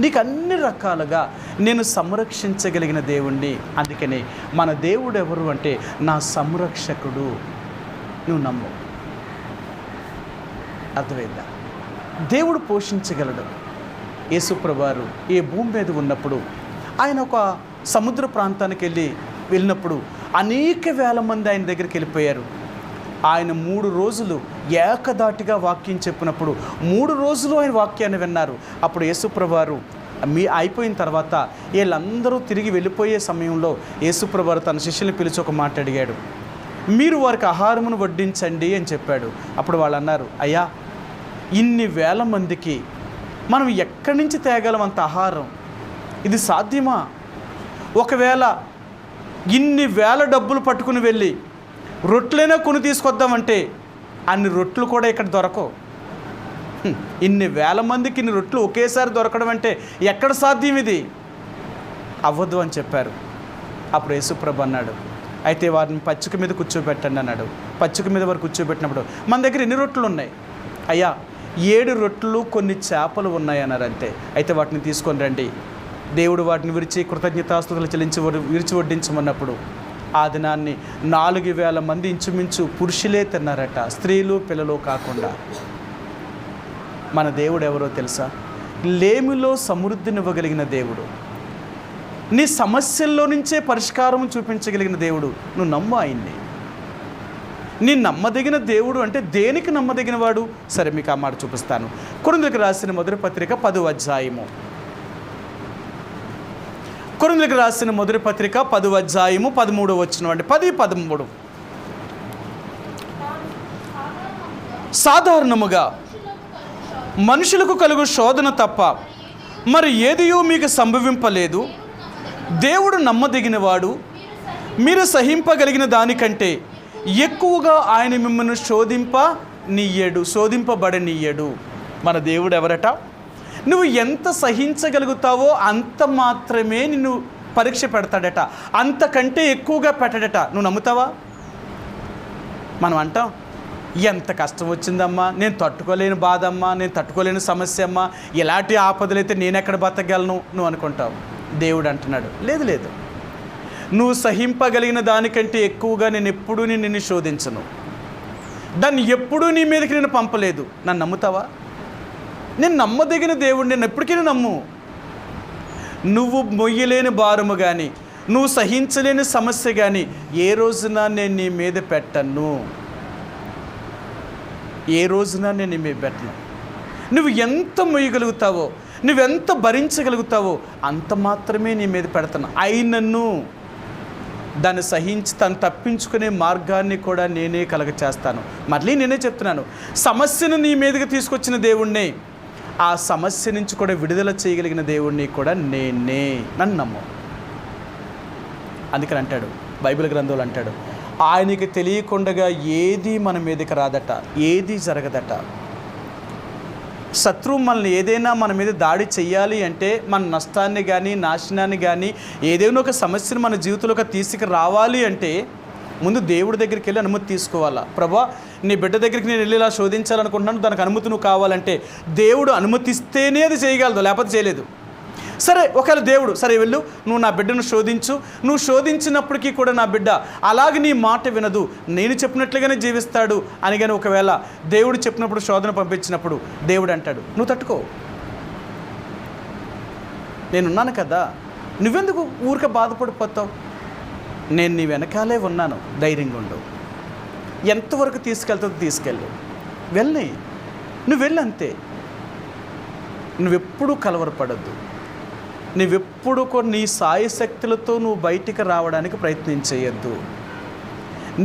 నీకు అన్ని రకాలుగా నేను సంరక్షించగలిగిన దేవుణ్ణి. అందుకనే మన దేవుడు ఎవరు అంటే నా సంరక్షకుడు. నువ్వు నమ్ము. అర్థమైందా? దేవుడు పోషించగలడు. యేసుప్రభువారు ఈ భూమి మీద ఉన్నప్పుడు ఆయన ఒక సముద్ర ప్రాంతానికి వెళ్ళినప్పుడు అనేక వేల మంది ఆయన దగ్గరికి వెళ్ళిపోయారు. ఆయన 3 రోజులు ఏకదాటిగా వాక్యం చెప్పినప్పుడు 3 రోజులు ఆయన వాక్యాన్ని విన్నారు. అప్పుడు యేసుప్రభువారు అయిపోయిన తర్వాత వీళ్ళందరూ తిరిగి వెళ్ళిపోయే సమయంలో యేసుప్రభువారు తన శిష్యుల్ని పిలిచి ఒక మాట అడిగాడు, మీరు వారికి ఆహారమును వడ్డించండి అని చెప్పాడు. అప్పుడు వాళ్ళు అన్నారు, అయ్యా ఇన్ని వేల మందికి మనం ఎక్కడి నుంచి తేగలం అంత ఆహారం? ఇది సాధ్యమా? ఒకవేళ ఇన్ని వేల డబ్బులు పట్టుకుని వెళ్ళి రొట్టెలైనా కొని తీసుకొద్దామంటే అన్ని రొట్టెలు కూడా ఇక్కడ దొరకవు. ఇన్ని వేల మందికి ఇన్ని రొట్టెలు ఒకేసారి దొరకడం అంటే ఎక్కడ సాధ్యం? ఇది అవ్వదు అని చెప్పారు. అప్పుడు యేసుప్రభు అన్నాడు, అయితే వారిని పచ్చిక మీద కూర్చోబెట్టండి అన్నాడు. పచ్చిక మీద వారు కూర్చోబెట్టినప్పుడు మన దగ్గర ఎన్ని రొట్టెలు ఉన్నాయి? అయ్యా 7 రొట్టెలు కొన్ని చేపలు ఉన్నాయి అన్నారు. అంతే. అయితే వాటిని తీసుకొని రండి. దేవుడు వాటిని విరిచి కృతజ్ఞతాస్తుతులు చెల్లించి విరిచి వడ్డించమన్నప్పుడు ఆ దినాన్ని 4,000 మంది ఇంచుమించు పురుషులే తిన్నారట, స్త్రీలు పిల్లలు కాకుండా. మన దేవుడు ఎవరో తెలుసా? లేమిలో సమృద్ధినివ్వగలిగిన దేవుడు, నీ సమస్యల్లో నుంచే పరిష్కారం చూపించగలిగిన దేవుడు. నువ్వు నమ్ము ఆయన్ని. నీ నమ్మదగిన దేవుడు అంటే దేనికి నమ్మదగిన వాడు? సరే, మీకు ఆ మాట చూపిస్తాను. కొరింథీయులకు రాసిన మొదటి పత్రిక 10వ అధ్యాయము. కొరింథీయులకు రాసిన మొదటి పత్రిక 10వ అధ్యాయము 13వ వచనం అండి. 10-13. సాధారణముగా మనుషులకు కలుగు శోధన తప్ప మరి ఏదియో మీకు సంభవింపలేదు. దేవుడు నమ్మదగినవాడు, మీరు సహింపగలిగిన దానికంటే ఎక్కువగా ఆయన మిమ్మల్ని శోధింపబడనీయడు. మన దేవుడు ఎవరట? నువ్వు ఎంత సహించగలుగుతావో అంత మాత్రమే నిన్ను పరీక్ష పెడతాడట, అంతకంటే ఎక్కువగా పెట్టడట. నువ్వు నమ్ముతావా? మనం అంటాం, ఎంత కష్టం వచ్చిందమ్మా, నేను తట్టుకోలేని బాధ అమ్మా, నేను తట్టుకోలేని సమస్య అమ్మా, ఇలాంటి ఆపదలైతే నేను ఎక్కడ బతకగలను నువ్వు అనుకుంటావు. దేవుడు అంటున్నాడు, లేదు లేదు, నువ్వు సహింపగలిగిన దానికంటే ఎక్కువగా నేను ఎప్పుడూ నిన్ను శోధించను, దాన్ని ఎప్పుడూ నీ మీదకి నేను పంపలేదు. నన్ను నమ్ముతావా? నేను నమ్మదగిన దేవుడు, నేను ఎప్పటికీ నమ్ము. నువ్వు మొయ్యలేని భారము కానీ, నువ్వు సహించలేని సమస్య కానీ ఏ రోజున నేను నీ మీద పెట్టను, ఏ రోజున నేను నీ మీద పెట్టను. నువ్వు ఎంత మొయ్యగలుగుతావో, నువ్వెంత భరించగలుగుతావో అంత మాత్రమే నీ మీద పెడతాను. అయినను దాన్ని సహించి తను తప్పించుకునే మార్గాన్ని కూడా నేనే కలగచేస్తాను. మళ్ళీ నేనే చెప్తున్నాను, సమస్యను నీ మీదకి తీసుకొచ్చిన దేవుణ్ణే, ఆ సమస్య నుంచి కూడా విడుదల చేయగలిగిన దేవుణ్ణి కూడా నేనే. నన్ను నమ్ము. అందుకని అంటాడు బైబిల్ గ్రంథంలో, అంటాడు ఆయనకి తెలియకుండా ఏది మన మీదకి రాదట, ఏది జరగదట. శత్రువు మనల్ని ఏదైనా మన మీద దాడి చెయ్యాలి అంటే, మన నష్టాన్ని కానీ నాశనాన్ని కానీ ఏదైనా ఒక సమస్యను మన జీవితంలోకి తీసుకు రావాలి అంటే ముందు దేవుడి దగ్గరికి వెళ్ళి అనుమతి తీసుకోవాలా. ప్రభా, నీ బిడ్డ దగ్గరికి నేను వెళ్ళి ఇలా శోధించాలనుకుంటున్నాను, దానికి అనుమతి నువ్వు కావాలంటే దేవుడు అనుమతిస్తేనే అది చేయగలదు, లేకపోతే చేయలేదు. సరే, ఒకవేళ దేవుడు సరే వెళ్ళు, నువ్వు నా బిడ్డను శోధించు, నువ్వు శోధించినప్పటికీ కూడా నా బిడ్డ అలాగే నీ మాట వినదు, నేను చెప్పినట్లుగానే జీవిస్తాడు అని కానీ ఒకవేళ దేవుడు చెప్పినప్పుడు శోధన పంపించినప్పుడు దేవుడు అంటాడు, నువ్వు తట్టుకో, నేనున్నాను కదా, నువ్వెందుకు ఊరికే బాధపడిపోతావు, నేను నీ వెనకాలే ఉన్నాను, ధైర్యంగా ఉండు, ఎంతవరకు తీసుకెళ్తుందో తీసుకెళ్ళు, వెళ్ళి నువ్వు వెళ్ళి అంతే. నువ్వెప్పుడూ కలవరపడద్దు, నువ్వెప్పుడు కూడా నీ సాయశక్తులతో నువ్వు బయటికి రావడానికి ప్రయత్నం చేయొద్దు.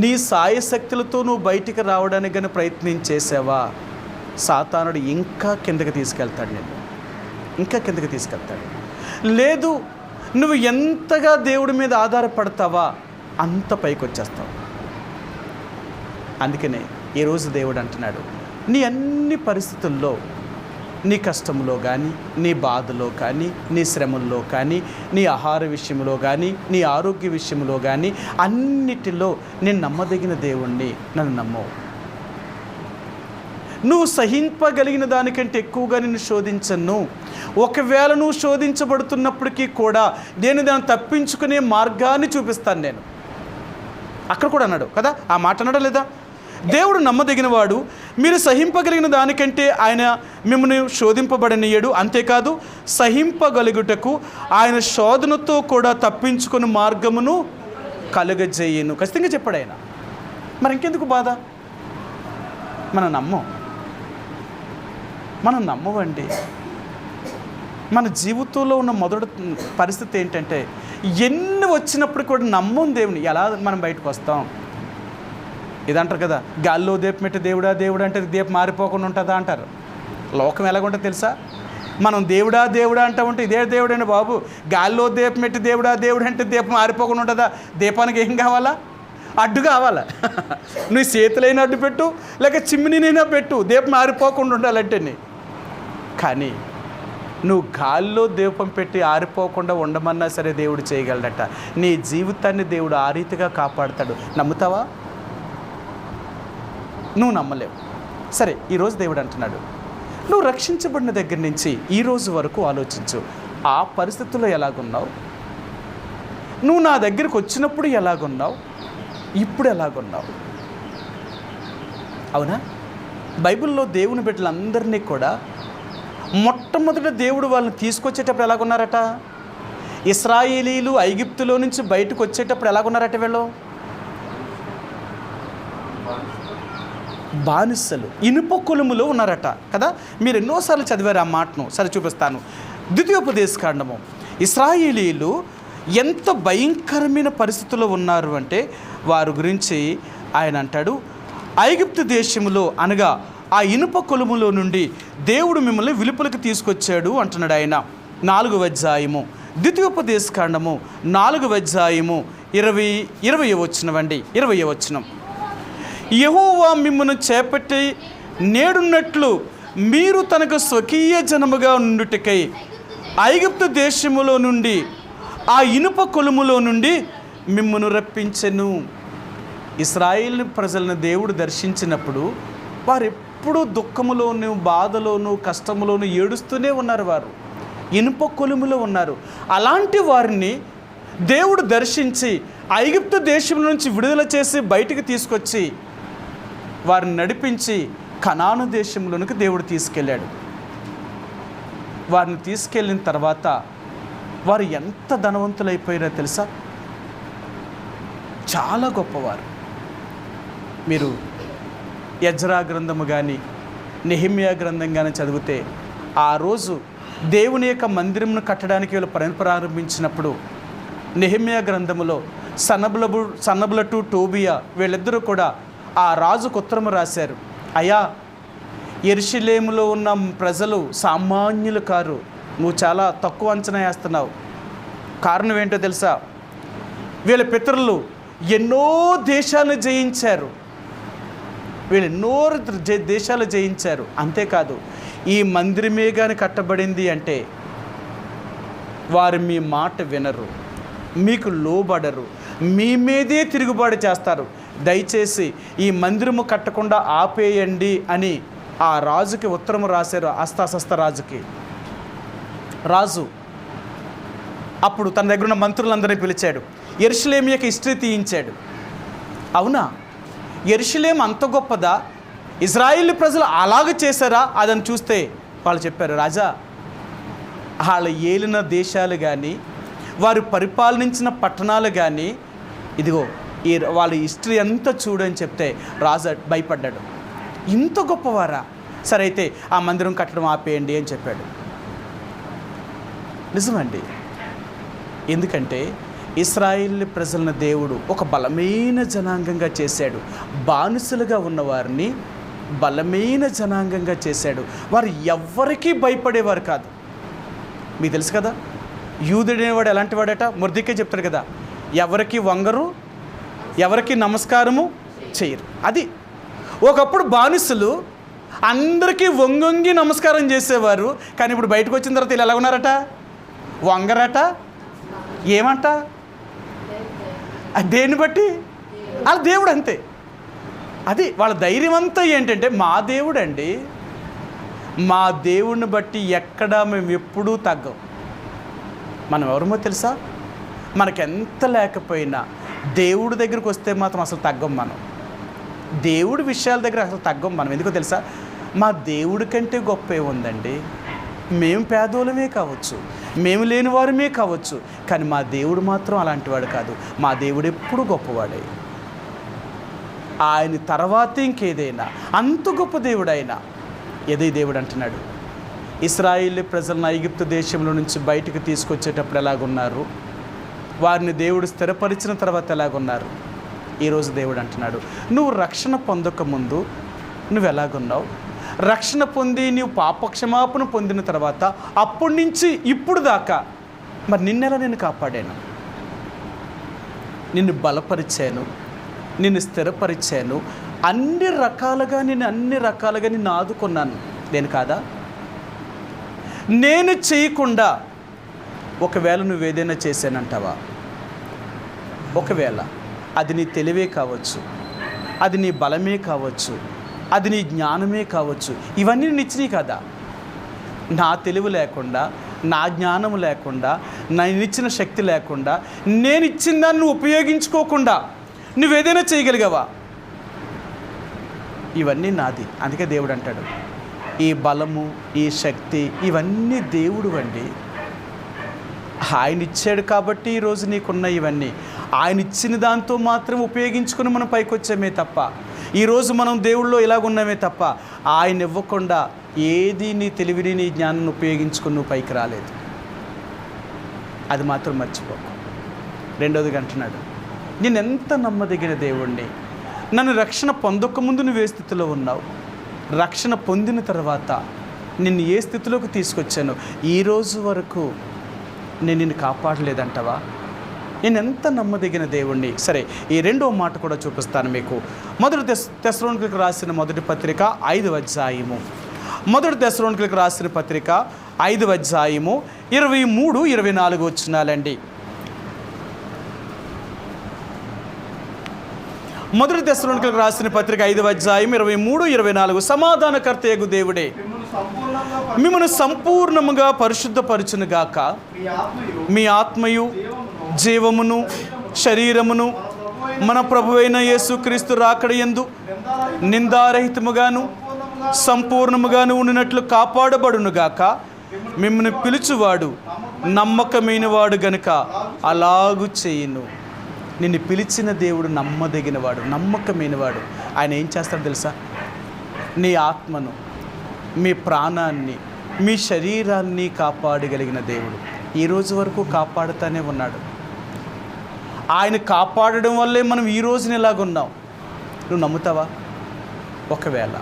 నీ సాయశక్తులతో నువ్వు బయటికి రావడానికి కానీ ప్రయత్నం చేసావా, సాతానుడు ఇంకా కిందకి తీసుకెళ్తాడు, నేను ఇంకా కిందకి తీసుకెళ్తాడు. లేదు, నువ్వు ఎంతగా దేవుడి మీద ఆధారపడతావా అంత పైకి వచ్చేస్తావు. అందుకనే ఈరోజు దేవుడు అంటున్నాడు, నీ అన్ని పరిస్థితుల్లో, నీ కష్టంలో కానీ, నీ బాధలో కానీ, నీ శ్రమల్లో కానీ, నీ ఆహార విషయంలో కానీ, నీ ఆరోగ్య విషయంలో కానీ, అన్నిటిలో నేను నమ్మదగిన దేవుణ్ణి, నన్ను నమ్మవు. నువ్వు సహింపగలిగిన దానికంటే ఎక్కువగా నిన్ను శోధించను. ఒకవేళ నువ్వు శోధించబడుతున్నప్పటికీ కూడా నేను దాన్ని తప్పించుకునే మార్గాన్ని చూపిస్తాను నేను. అక్కడ కూడా అన్నాడు కదా, ఆ మాట అన్నాడా లేదా? దేవుడు నమ్మదగినవాడు, మీరు సహింపగలిగిన దానికంటే ఆయన మిమ్మల్ని శోధింపబడనీయడు, అంతేకాదు సహింపగలుగుటకు ఆయన శోధనతో కూడా తప్పించుకుని మార్గమును కలుగజేయను. ఖచ్చితంగా చెప్పాడు ఆయన. మరి ఇంకెందుకు బాధ? మనం నమ్మవండి. మన జీవితంలో ఉన్న మొదటి పరిస్థితి ఏంటంటే, ఎన్ని వచ్చినప్పుడు కూడా నమ్మం దేవుని. ఎలా మనం బయటకు వస్తాం? ఇదంటారు కదా, గాల్లో దీపం పెట్టి దేవుడా దేవుడా అంటే దీపం మారిపోకుండా ఉంటుందా అంటారు. లోకం ఎలాగుంటుందో తెలుసా? మనం దేవుడా దేవుడా అంటూ ఉంటే ఇదే దేవుడండి బాబు, గాల్లో దీపం పెట్టి దేవుడా దేవుడు అంటే దీపం మారిపోకుండా ఉంటుందా? దీపానికి ఏం కావాలా? అడ్డు కావాలా? నువ్వు చేతులైనా అడ్డు పెట్టు, లేక చిమ్మినైనా పెట్టు, దీపం మారిపోకుండా ఉండాలంటే. కానీ నువ్వు గాల్లో దీపం పెట్టి ఆరిపోకుండా ఉండమన్నా సరే దేవుడు చేయగలడట. నీ జీవితాన్ని దేవుడు ఆ రీతిగా కాపాడుతాడు. నమ్ముతావా? నువ్వు నమ్మలేవు. సరే, ఈరోజు దేవుడు అంటున్నాడు, నువ్వు రక్షించబడిన దగ్గర నుంచి ఈరోజు వరకు ఆలోచించు. ఆ పరిస్థితుల్లో ఎలాగున్నావు? నువ్వు నా దగ్గరికి వచ్చినప్పుడు ఎలాగున్నావు? ఇప్పుడు ఎలాగున్నావు? అవునా? బైబిల్లో దేవుని బిడ్డలందరినీ కూడా మొట్టమొదట దేవుడు వాళ్ళని తీసుకొచ్చేటప్పుడు ఎలాగున్నారట? ఇశ్రాయేలీలు ఐగుప్తులో నుంచి బయటకు వచ్చేటప్పుడు ఎలాగున్నారట? వీళ్ళు బానిసలు, ఇనుప కొలుములో ఉన్నారట కదా. మీరు ఎన్నోసార్లు చదివారు ఆ మాటను. సరే, చూపిస్తాను. ద్వితీయోపదేశకాండము. ఇశ్రాయేలీలు ఎంత భయంకరమైన పరిస్థితుల్లో ఉన్నారు అంటే వారి గురించి ఆయన అంటాడు, ఐగుప్తు దేశంలో అనగా ఆ ఇనుప కొలుములో నుండి దేవుడు మిమ్మల్ని విలుపలకు తీసుకొచ్చాడు అంటున్నాడు ఆయన. 4వ అధ్యాయము ద్వితీయోపదేశకాండము 4వ అధ్యాయము 20వ వచనమండి. 20వ వచనం, యెహోవా మిమ్మును చేపట్టి నేడున్నట్లు మీరు తనకు స్వకీయ జనముగా ఉండుటకై ఐగుప్తు దేశములో నుండి ఆ ఇనుప కొలుములో నుండి మిమ్మును రప్పించెను. ఇశ్రాయేలు ప్రజలను దేవుడు దర్శించినప్పుడు వారు ఎప్పుడూ దుఃఖములోను, బాధలోను, కష్టములోను ఏడుస్తూనే ఉన్నారు. వారు ఇనుప కొలుములో ఉన్నారు. అలాంటి వారిని దేవుడు దర్శించి ఐగుప్తు దేశం నుంచి విడుదల చేసి బయటికి తీసుకొచ్చి వారిని నడిపించి కనాను దేశంలోనికి దేవుడు తీసుకెళ్ళాడు. వారిని తీసుకెళ్ళిన తర్వాత వారు ఎంత ధనవంతులైపోయారో తెలుసా? చాలా గొప్పవారు. మీరు ఎజ్రా గ్రంథము కానీ, నెహెమ్యా గ్రంథం కానీ చదివితే, ఆ రోజు దేవుని యొక్క మందిరంను కట్టడానికి వీళ్ళు ప్రారంభించినప్పుడు నెహెమ్యా గ్రంథములో సన్నబులటు టోబియా వీళ్ళిద్దరూ కూడా ఆ రాజుకు ఉత్తరం రాశారు. అయ్యా, యెరూషలేములో ఉన్న ప్రజలు సామాన్యులు కారు, నువ్వు చాలా తక్కువ అంచనా వేస్తున్నావు. కారణం ఏంటో తెలుసా? వీళ్ళ పితరులు ఎన్నో దేశాలను జయించారు, వీళ్ళు ఎన్నో దేశాలు జయించారు. అంతేకాదు, ఈ మందిరమే కానీ కట్టబడింది అంటే వారు మీ మాట వినరు, మీకు లోబడరు. మీ మీదే తిరుగుబాటు చేస్తారు. దయచేసి ఈ మందిరము కట్టకుండా ఆపేయండి అని ఆ రాజుకి ఉత్తరం రాశారు. అస్తశస్త రాజుకి. రాజు అప్పుడు తన దగ్గర ఉన్న మంత్రులందరినీ పిలిచాడు. యెరూషలేముకి హిస్టరీ తీయించాడు. అవునా, యెరూషలేము అంత గొప్పదా? ఇజ్రాయేల్ ప్రజలు అలాగ చేశారా? అదని చూస్తే వాళ్ళు చెప్పారు, రాజా, వాళ్ళ ఏలిన దేశాలు కానీ వారు పరిపాలనించిన పట్టణాలు కానీ ఇదిగో వాళ్ళ హిస్టరీ అంతా చూడని చెప్తే రాజు భయపడ్డాడు. ఇంత గొప్పవారా? సరే అయితే ఆ మందిరం కట్టడం ఆపేయండి అని చెప్పాడు. నిజమండి. ఎందుకంటే ఇశ్రాయేలు ప్రజలను దేవుడు ఒక బలమైన జనాంగంగా చేశాడు. బానిసలుగా ఉన్నవారిని బలమైన జనాంగంగా చేశాడు. వారు ఎవ్వరికీ భయపడేవారు కాదు. మీకు తెలుసు కదా, యూదుడనేవాడు ఎలాంటి వాడట? మొర్దెకై చెప్తాడు కదా, ఎవరికి వంగరు, ఎవరికి నమస్కారము చేయరు. అది ఒకప్పుడు బానిసలు అందరికీ వంగొంగి నమస్కారం చేసేవారు. కానీ ఇప్పుడు బయటకు వచ్చిన తర్వాత వీళ్ళు ఎలా ఉన్నారట? వంగరట. ఏమంట? దేన్ని బట్టి? వాళ్ళ దేవుడు అంతే. అది వాళ్ళ ధైర్యం అంతా ఏంటంటే, మా దేవుడు అండి, మా దేవుడిని బట్టి ఎక్కడా మేము ఎప్పుడూ తగ్గం. మనం ఎవరమో తెలుసా? మనకెంత లేకపోయినా దేవుడి దగ్గరికి వస్తే మాత్రం అసలు తగ్గం. మనం దేవుడి విషయాల దగ్గర అసలు తగ్గం మనం. ఎందుకో తెలుసా? మా దేవుడి కంటే గొప్ప ఏముందండి? మేము పేదోళమే కావచ్చు, మేము లేని వారమే కావచ్చు, కానీ మా దేవుడు మాత్రం అలాంటి వాడు కాదు. మా దేవుడు ఎప్పుడు గొప్పవాడే. ఆయన తర్వాత ఇంకేదైనా అంత గొప్ప దేవుడు ఆయన. ఏదే దేవుడు అంటున్నాడు, ఇశ్రాయేలు ప్రజలను ఐగుప్తు దేశంలో నుంచి బయటకు తీసుకొచ్చేటప్పుడు ఎలాగున్నారు, వారిని దేవుడు స్థిరపరిచిన తర్వాత ఎలాగున్నారు. ఈరోజు దేవుడు అంటున్నాడు, నువ్వు రక్షణ పొందకముందు నువ్వు ఎలాగున్నావు, రక్షణ పొంది నీవు పాపక్షమాపణ పొందిన తర్వాత అప్పటి నుంచి ఇప్పుడు దాకా మరి నిన్నెలా నేను కాపాడాను, నిన్ను బలపరిచాను, నిన్ను స్థిరపరిచాను, అన్ని రకాలుగా నిన్ను ఆదుకున్నాను నేను కాదా? నేను చేయకుండా ఒకవేళ నువ్వేదైనా చేశానంటావా? ఒకవేళ అది నీ తెలివే కావచ్చు, అది నీ బలమే కావచ్చు, అది నీ జ్ఞానమే కావచ్చు, ఇవన్నీ నేను ఇచ్చినాయి కదా. నా తెలివి లేకుండా, నా జ్ఞానం లేకుండా, నేను ఇచ్చిన శక్తి లేకుండా, నేను ఇచ్చిన దాన్ని నువ్వు ఉపయోగించుకోకుండా నువ్వేదైనా చేయగలిగావా? ఇవన్నీ నాది. అందుకే దేవుడు అంటాడు, ఈ బలము, ఈ శక్తి ఇవన్నీ దేవుడు అండి. ఆయన ఇచ్చాడు కాబట్టి ఈరోజు నీకున్న ఇవన్నీ ఆయన ఇచ్చిన దాంతో మాత్రం ఉపయోగించుకుని మనం పైకి వచ్చామే తప్ప, ఈరోజు మనం దేవుళ్ళో ఇలాగున్నామే తప్ప ఆయన ఇవ్వకుండా ఏది నీ తెలివిని నీ జ్ఞానాన్ని ఉపయోగించుకుని నువ్వు పైకి రాలేదు. అది మాత్రం మర్చిపోకు. రెండోదిగా అంటున్నాడు, నేను ఎంత నమ్మదగిన దేవుణ్ణి, నన్ను రక్షణ పొందకముందు నువ్వు ఏ స్థితిలో ఉన్నావు, రక్షణ పొందిన తర్వాత నిన్ను ఏ స్థితిలోకి తీసుకొచ్చాను, ఈరోజు వరకు నేను నిన్ను కాపాడలేదంటావా? నేను ఎంత నమ్మదగిన దేవుణ్ణి. సరే, ఈ రెండో మాట కూడా చూపిస్తాను మీకు. మొదటి తెస్సలోనికీయులకు రాసిన మొదటి పత్రిక 5వ అధ్యాయము, మొదటి తెస్సలోనికీయులకు రాసిన పత్రిక 5వ అధ్యాయము 23-24 వచనాలండి. మొదటి తెస్సలోనికీయులకు రాసిన పత్రిక 5వ అధ్యాయం 23-24. సమాధానకర్తయగు దేవుడే మిమ్మల్ని సంపూర్ణముగా పరిశుద్ధపరచును గాక, మీ ఆత్మయు జీవమును శరీరమును మన ప్రభువైన యేసుక్రీస్తు రాకడ యందు నిందారహితముగాను సంపూర్ణముగాను ఉండినట్లు కాపాడబడునుగాక. మిమ్మల్ని పిలుచువాడు నమ్మకమైన వాడు గనుక అలాగు చేయును. నిన్ను పిలిచిన దేవుడు నమ్మదగినవాడు, నమ్మకమైనవాడు. ఆయన ఏం చేస్తాడు తెలుసా? నీ ఆత్మను, మీ ప్రాణాన్ని, మీ శరీరాన్ని కాపాడగలిగిన దేవుడు ఈరోజు వరకు కాపాడుతూనే ఉన్నాడు. ఆయన కాపాడడం వల్లే మనం ఈ రోజున ఇలాగున్నాం. నువ్వు నమ్ముతావా? ఒకవేళ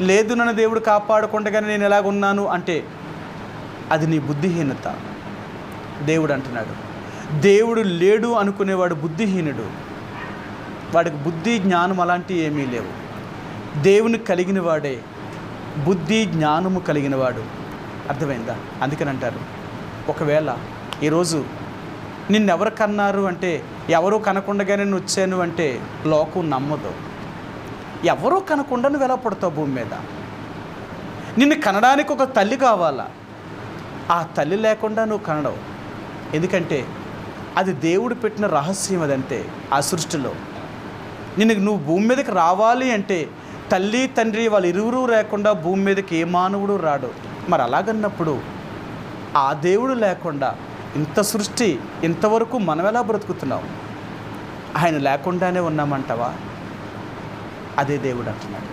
లేదు, నన్ను దేవుడు కాపాడకుండగానే నేను ఎలాగున్నాను అంటే అది నీ బుద్ధిహీనత. దేవుడు అంటున్నాడు, దేవుడు లేడు అనుకునేవాడు బుద్ధిహీనుడు. వాడికి బుద్ధి జ్ఞానం అలాంటివి ఏమీ లేవు. దేవుని కలిగిన వాడే బుద్ధి జ్ఞానము కలిగిన వాడు. అర్థమైందా? అందుకని అంటారు, ఒకవేళ ఈరోజు నిన్నెవరు కన్నారు అంటే ఎవరూ కనకుండగానే నువ్వు వచ్చాను అంటే లోకం నమ్మదు. ఎవరూ కనకుండా నువ్వు ఎలా పుడతావు భూమి మీద? నిన్ను కనడానికి ఒక తల్లి కావాలా. ఆ తల్లి లేకుండా నువ్వు కనడవు. ఎందుకంటే అది దేవుడు పెట్టిన రహస్యం. అదంతే. ఆ సృష్టిలో నువ్వు భూమి మీదకి రావాలి అంటే తల్లి తండ్రి వాళ్ళు ఇరువురు లేకుండా భూమి మీదకి ఏ మానవుడు రాడు. మరి అలాగన్నప్పుడు ఆ దేవుడు లేకుండా ఇంత సృష్టి ఇంతవరకు మనం ఎలా బ్రతుకుతున్నాం? ఆయన లేకుండానే ఉన్నామంటావా? అదే దేవుడు అంటున్నాడు,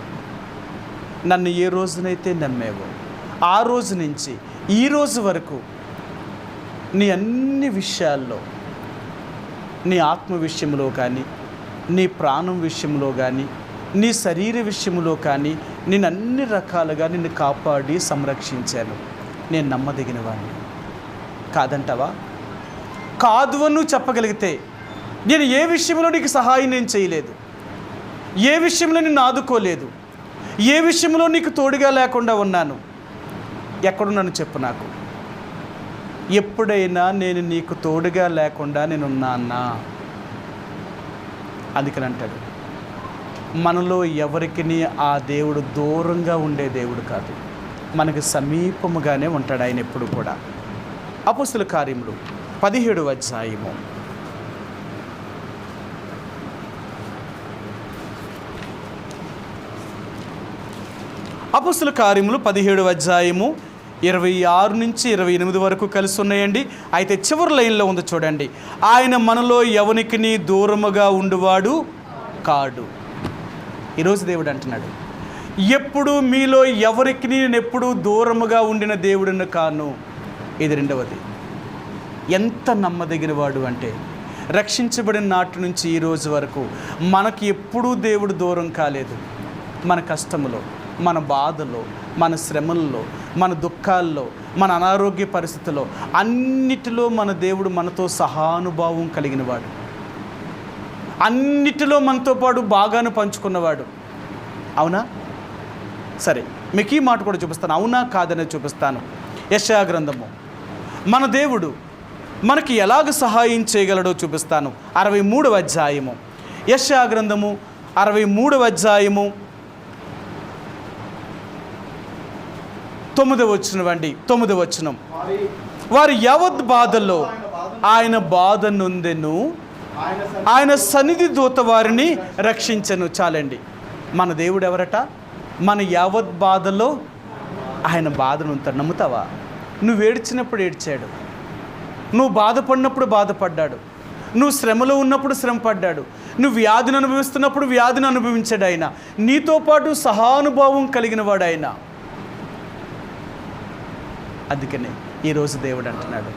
నన్ను ఏ రోజునైతే నమ్మేవో ఆ రోజు నుంచి ఈ రోజు వరకు నీ అన్ని విషయాల్లో, నీ ఆత్మ విషయంలో కానీ, నీ ప్రాణం విషయంలో కానీ, నీ శరీర విషయంలో కానీ నేను అన్ని రకాలుగా నిన్ను కాపాడి సంరక్షించాను. నేను నమ్మదగిన వాడిని కాదంటావా? కాదు అని నువ్వు చెప్పగలిగితే నేను ఏ విషయంలో నీకు సహాయం నేను చేయలేదు, ఏ విషయంలో నిన్ను ఆదుకోలేదు, ఏ విషయంలో నీకు తోడుగా లేకుండా ఉన్నాను, ఎక్కడున్నాను చెప్పు నాకు. ఎప్పుడైనా నేను నీకు తోడుగా లేకుండా నేనున్నానా? అందుకని అంటాడు, మనలో ఎవరికి ఆ దేవుడు దూరంగా ఉండే దేవుడు కాదు, మనకు సమీపముగానే ఉంటాడు ఆయన ఎప్పుడు కూడా. అపోస్తలుల కార్యములు 17వ అధ్యాయము అపోస్తలుల కార్యములు 17వ అధ్యాయము 26 నుంచి 28 వరకు కలిసి ఉన్నాయండి. అయితే చివరి లైన్లో ఉంది చూడండి, ఆయన మనలో ఎవనికి దూరముగా ఉండువాడు కాడు. ఈరోజు దేవుడు అంటున్నాడు, ఎప్పుడు మీలో ఎవరికి నేను ఎప్పుడు దూరముగా ఉండిన దేవుడిని కాను. ఇది రెండవది. ఎంత నమ్మదగిన వాడు అంటే రక్షించబడిన నాటి నుంచి ఈ రోజు వరకు మనకి ఎప్పుడూ దేవుడు దూరం కాలేదు. మన కష్టములో, మన బాధలో, మన శ్రమల్లో, మన దుఃఖాల్లో, మన అనారోగ్య పరిస్థితుల్లో అన్నిటిలో మన దేవుడు మనతో సహానుభావం కలిగినవాడు, అన్నిటిలో మనతో పాటు బాగాను పంచుకున్నవాడు. అవునా? సరే, మీకు ఈ మాట కూడా చూపిస్తాను, అవునా కాదనే చూపిస్తాను. యెషయా గ్రంథము, మన దేవుడు మనకి ఎలాగ సహాయం చేయగలడో చూపిస్తాను. 63వ అధ్యాయము, యెషయా గ్రంథము 63వ అధ్యాయము 9వ వచనం అండి. 9వ వచనం, వారి యావత్ బాధల్లో ఆయన బాధ నొందెను, ఆయన సన్నిధి దూత వారిని రక్షించను. చాలండి. మన దేవుడు ఎవరట? మన యావత్ బాధలో ఆయన బాధను ఉంటాడు. నమ్ముతావా? నువ్వు ఏడ్చినప్పుడు ఏడ్చాడు, నువ్వు బాధపడినప్పుడు బాధపడ్డాడు, నువ్వు శ్రమలో ఉన్నప్పుడు శ్రమ పడ్డాడు, నువ్వు వ్యాధిని అనుభవిస్తున్నప్పుడు వ్యాధిని అనుభవించాడు ఆయన. నీతో పాటు సహానుభావం కలిగిన వాడు ఆయన. అందుకనే ఈరోజు దేవుడు అంటున్నాడు,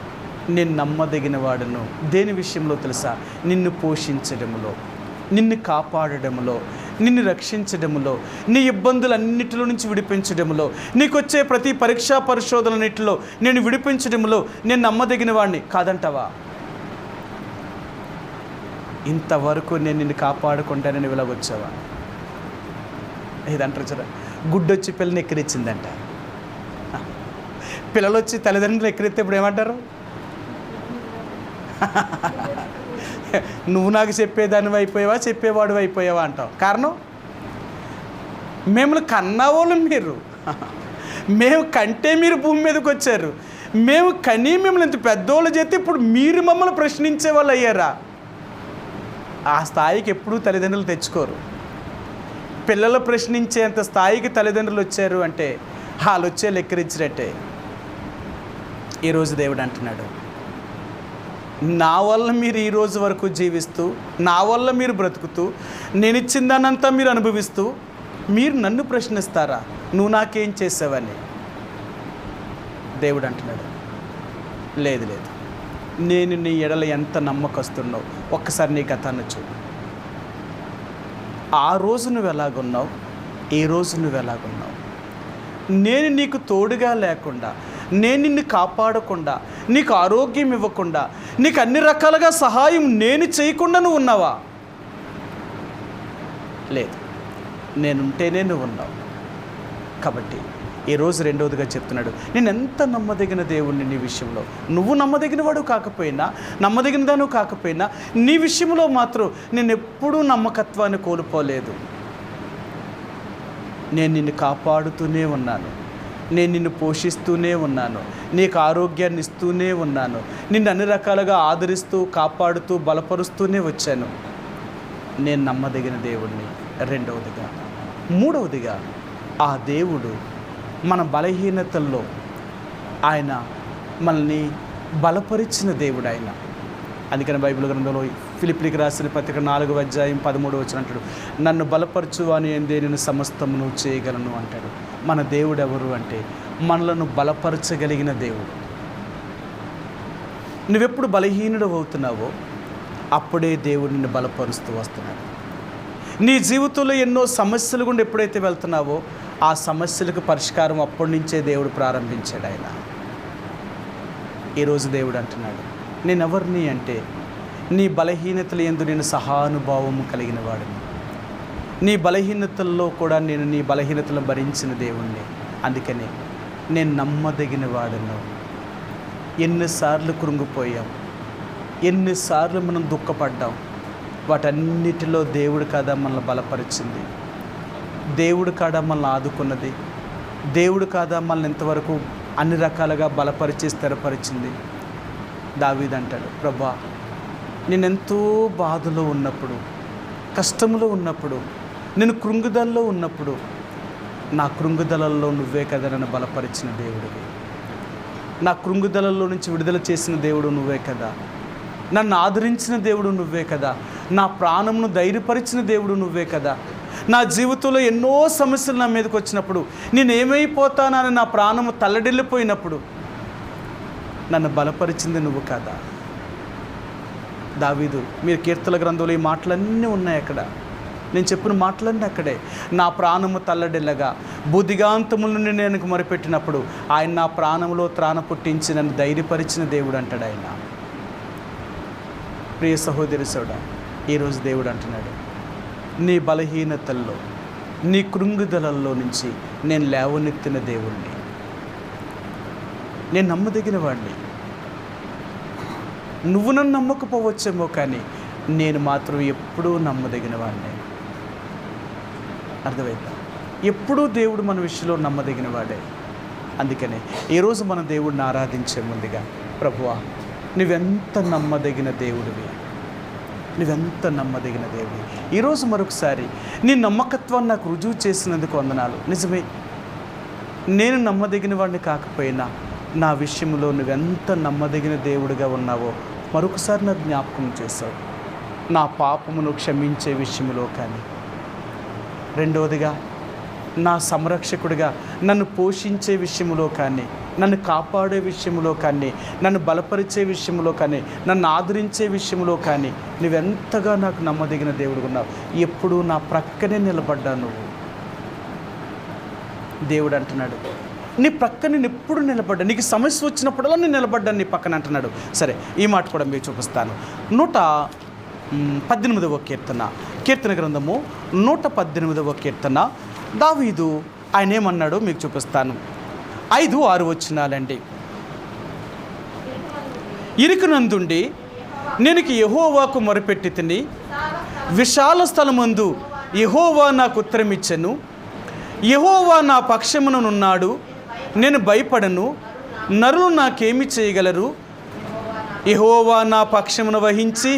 నేను నమ్మదగిన వాడును. దేని విషయంలో తెలుసా? నిన్ను పోషించడములో, నిన్ను కాపాడడములో, నిన్ను రక్షించడములో, నీ ఇబ్బందులన్నిటిలో నుంచి విడిపించడములో, నీకు వచ్చే ప్రతి పరీక్షా పరిశోధనన్నిటిలో నేను విడిపించడములో నేను నమ్మదగిన వాడిని కాదంటావా? ఇంతవరకు నేను నిన్ను కాపాడకుండా నేను ఇలాగొచ్చావా? ఇదంటారు చూడ, గుడ్డొచ్చి పిల్లని ఎక్కిరించిందంట. పిల్లలు వచ్చి తల్లిదండ్రులు ఎక్కిరిస్తే ఇప్పుడు ఏమంటారు? నువ్వు నాకు చెప్పేదానివి అయిపోయావా, చెప్పేవాడు అయిపోయావా అంటావు. కారణం, మిమ్మల్ని కన్నవాళ్ళు మీరు, మేము కంటే మీరు భూమి మీదకి వచ్చారు, మేము కనీ మిమ్మల్ని ఇంత పెద్దోళ్ళు చేస్తే ఇప్పుడు మీరు మమ్మల్ని ప్రశ్నించే వాళ్ళు అయ్యారా? ఆ స్థాయికి ఎప్పుడూ తల్లిదండ్రులు తెచ్చుకోరు. పిల్లలు ప్రశ్నించేంత స్థాయికి తల్లిదండ్రులు వచ్చారు అంటే వాళ్ళు వచ్చే లెక్కరిచ్చినట్టే. ఈరోజు దేవుడు అంటున్నాడు, నా వల్ల మీరు ఈ రోజు వరకు జీవిస్తూ, నా వల్ల మీరు బ్రతుకుతూ, నేను ఇచ్చిన దానంతా మీరు అనుభవిస్తూ, మీరు నన్ను ప్రశ్నిస్తారా నువ్వు నాకేం చేసావని? దేవుడు అంటున్నాడు, లేదు లేదు, నేను నీ ఎడల ఎంత నమ్మకస్తున్నావు. ఒక్కసారి నీ గతాన్ని చూడు. ఆ రోజు నువ్వు ఎలాగున్నావు, ఈ రోజు నువ్వు ఎలాగున్నావు. నేను నీకు తోడుగా లేకుండా, నేను నిన్ను కాపాడకుండా, నీకు ఆరోగ్యం ఇవ్వకుండా, నీకు అన్ని రకాలుగా సహాయం నేను చేయకుండా నువ్వు ఉన్నావా? లేదు, నేనుంటేనే నువ్వు ఉన్నావు. కాబట్టి ఈరోజు రెండవదిగా చెప్తున్నాడు, నేను ఎంత నమ్మదగిన దేవుణ్ణి నీ విషయంలో. నువ్వు నమ్మదగిన వాడు కాకపోయినా, నమ్మదగిన దాను కాకపోయినా, నీ విషయంలో మాత్రం నేను ఎప్పుడూ నమ్మకత్వాన్ని కోల్పోలేదు. నేను నిన్ను కాపాడుతూనే ఉన్నాను, నేను నిన్ను పోషిస్తూనే ఉన్నాను, నీకు ఆరోగ్యాన్ని ఇస్తూనే ఉన్నాను, నిన్ను అన్ని రకాలుగా ఆదరిస్తూ కాపాడుతూ బలపరుస్తూనే వచ్చాను. నేను నమ్మదగిన దేవుణ్ణి. రెండవదిగా. మూడవదిగా, ఆ దేవుడు మన బలహీనతల్లో ఆయన మనల్ని బలపరిచిన దేవుడు ఆయన. అందుకని బైబిల్ గ్రంథంలో ఫిలిప్పీయులకు రాసిన పత్రిక 4వ అధ్యాయం 13వ వచనం అంటాడు, నన్ను బలపరచు అని ఎందే నేను సమస్తమును చేయగలను అంటాడు. మన దేవుడు ఎవరు అంటే మనలను బలపరచగలిగిన దేవుడు. నువ్వెప్పుడు బలహీనుడు అవుతున్నావో అప్పుడే దేవుడు నిన్ను బలపరుస్తూ వస్తున్నాడు. నీ జీవితంలో ఎన్నో సమస్యలు గుండా ఎప్పుడైతే వెళ్తున్నావో ఆ సమస్యలకు పరిష్కారం అప్పటి నుంచే దేవుడు ప్రారంభించాడు ఆయన. ఈరోజు దేవుడు అంటున్నాడు, నేను ఎవరిని అంటే నీ బలహీనతలు యందు నేను సహానుభావము కలిగిన వాడిని. నీ బలహీనతల్లో కూడా నేను నీ బలహీనతలను భరించిన దేవుణ్ణి. అందుకని నేను నమ్మదగిన వాడను. ఎన్నిసార్లు కృంగిపోయాం, ఎన్నిసార్లు మనం దుఃఖపడ్డాం, వాటన్నిటిలో దేవుడు కాదా మనల్ని బలపరిచింది, దేవుడు కాదా మనల్ని ఆదుకున్నది, దేవుడు కాదా మనల్ని ఇంతవరకు అన్ని రకాలుగా బలపరిచి స్థిరపరిచింది. దావీదు అంటాడు, ప్రభా నేనెంతో బాధలో ఉన్నప్పుడు, కష్టంలో ఉన్నప్పుడు, నేను కృంగుదలలో ఉన్నప్పుడు, నా కృంగుదలలో నువ్వే కదా నన్ను బలపరిచిన దేవుడివి, నా కృంగుదలలో నుంచి విడుదల చేసిన దేవుడు నువ్వే కదా, నన్ను ఆదరించిన దేవుడు నువ్వే కదా, నా ప్రాణమును ధైర్యపరిచిన దేవుడు నువ్వే కదా. నా జీవితంలో ఎన్నో సమస్యలు నా మీదకి వచ్చినప్పుడు, నేను ఏమైపోతానని నా ప్రాణము తల్లడిల్లిపోయినప్పుడు నన్ను బలపరిచింది నువ్వు కదా. దావీదు, మీరు కీర్తన గ్రంథంలో ఈ మాటలన్నీ ఉన్నాయి అక్కడ, నేను చెప్పిన మాటలన్నీ అక్కడే. నా ప్రాణము తల్లడిల్లగా బుద్ధిగాంతముల నుండి నేను మొరపెట్టినప్పుడు ఆయన నా ప్రాణంలో త్రాణ పుట్టించి నన్ను ధైర్యపరిచిన దేవుడు అంటాడు ఆయన. ప్రియ సహోదరి సోడా, ఈరోజు దేవుడు అంటున్నాడు, నీ బలహీనతల్లో, నీ కృంగుదలల్లో నుంచి నేను లేవనెత్తిన దేవుణ్ణి, నేను నమ్మదగిన వాడిని. నువ్వు నన్ను నమ్మకపోవచ్చేమో కానీ నేను మాత్రం ఎప్పుడూ నమ్మదగిన వాడిని. అర్థమైందా? ఎప్పుడూ దేవుడు మన విషయంలో నమ్మదగిన వాడే. అందుకనే ఈరోజు మన దేవుడిని ఆరాధించే ముందుగా, ప్రభువా నువ్వెంత నమ్మదగిన దేవుడివి, నువ్వెంత నమ్మదగిన దేవుడివి. ఈరోజు మరొకసారి నీ నమ్మకత్వాన్ని నాకు రుజువు చేసినందుకు వందనాలు. నిజమే, నేను నమ్మదగిన వాడిని కాకపోయినా నా విషయంలో నువ్వెంత నమ్మదగిన దేవుడిగా ఉన్నావో మరొకసారి నాకు జ్ఞాపకం చేశావు. నా పాపమును క్షమించే విషయంలో కానీ, రెండవదిగా నా సంరక్షకుడిగా నన్ను పోషించే విషయంలో కానీ, నన్ను కాపాడే విషయంలో కానీ, నన్ను బలపరిచే విషయంలో కానీ, నన్ను ఆదరించే విషయంలో కానీ నువ్వెంతగా నాకు నమ్మదగిన దేవుడుగా ఉన్నావు. ఎప్పుడూ నా ప్రక్కనే నిలబడ్డా నువ్వు. దేవుడు అంటున్నాడు, నీ ప్రక్క నేను ఎప్పుడు నిలబడ్డా, నీకు సమస్య వచ్చినప్పుడల్లా నేను నిలబడ్డాను నీ పక్కన అంటున్నాడు. సరే, ఈ మాట కూడా మీకు చూపిస్తాను. 118వ కీర్తన గ్రంథము 118వ కీర్తన. దావీదు ఆయన ఏమన్నాడో మీకు చూపిస్తాను. 5-6 వచనాలండి. ఇరుకునందుండి నేను యెహోవాకు మొరపెట్టి తిని, విశాల స్థలమందు యెహోవా నాకు ఉత్తరమిచ్చెను. యెహోవా నా పక్షముననున్నాడు, నేను భయపడను. నరులు నాకేమి చేయగలరు? యెహోవా నా పక్షమును వహించి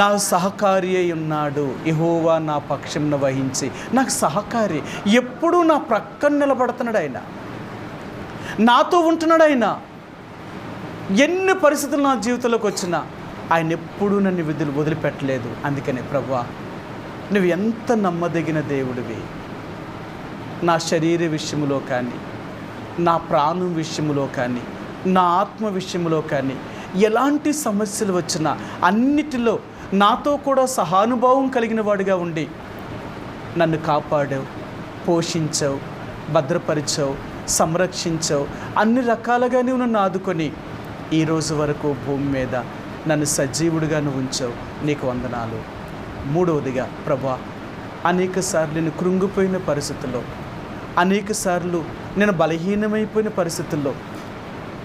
నా సహకారి అయి ఉన్నాడు. యెహోవా నా పక్షమును వహించి నాకు సహకారి, ఎప్పుడూ నా ప్రక్కన నిలబడుతున్నాడు ఆయన, నాతో ఉంటున్నాడు ఆయన. ఎన్ని పరిస్థితులు నా జీవితంలోకి వచ్చినా ఆయన ఎప్పుడూ నన్ను వదిలిపెట్టలేదు. అందుకనే ప్రభువా నువ్వు ఎంత నమ్మదగిన దేవుడివి. నా శరీర విషయంలో కానీ, నా ప్రాణం విషయంలో కానీ, నా ఆత్మ విషయంలో కానీ ఎలాంటి సమస్యలు వచ్చినా అన్నిటిలో నాతో కూడా సహానుభావం కలిగిన వాడిగా ఉండి నన్ను కాపాడావు, పోషించావు, భద్రపరిచావు, సంరక్షించావు. అన్ని రకాలుగా నువ్వు నన్ను ఆదుకొని ఈరోజు వరకు భూమి మీద నన్ను సజీవుడిగా నువ్వు ఉంచావు. నీకు వందనాలు. మూడవదిగా ప్రభా, అనేక సార్లు నేను కృంగిపోయిన పరిస్థితుల్లో, అనేక సార్లు నేను బలహీనమైపోయిన పరిస్థితుల్లో,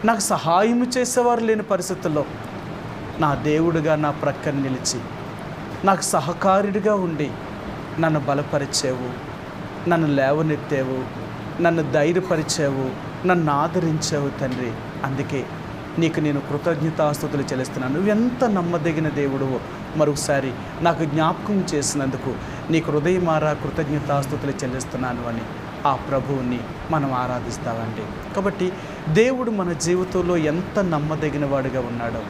నాకు సహాయం చేసేవారు లేని పరిస్థితుల్లో నా దేవుడుగా నా ప్రక్కన నిలిచి నాకు సహకారుడిగా ఉండి నన్ను బలపరిచావు, నన్ను లేవనెత్తావు, నన్ను ధైర్యపరిచావు, నన్ను ఆదరించావు తండ్రి. అందుకే నీకు నేను కృతజ్ఞతాస్తుతులు చెల్లిస్తున్నాను. నువ్వు ఎంత నమ్మదగిన దేవుడువో మరొకసారి నాకు జ్ఞాపకం చేసినందుకు నీకు హృదయమారా కృతజ్ఞతాస్తుతులు చెల్లిస్తున్నాను అని ఆ ప్రభువుని మనం ఆరాధిస్తామండి. కాబట్టి దేవుడు మన జీవితంలో ఎంత నమ్మదగిన వాడిగా ఉన్నాడో,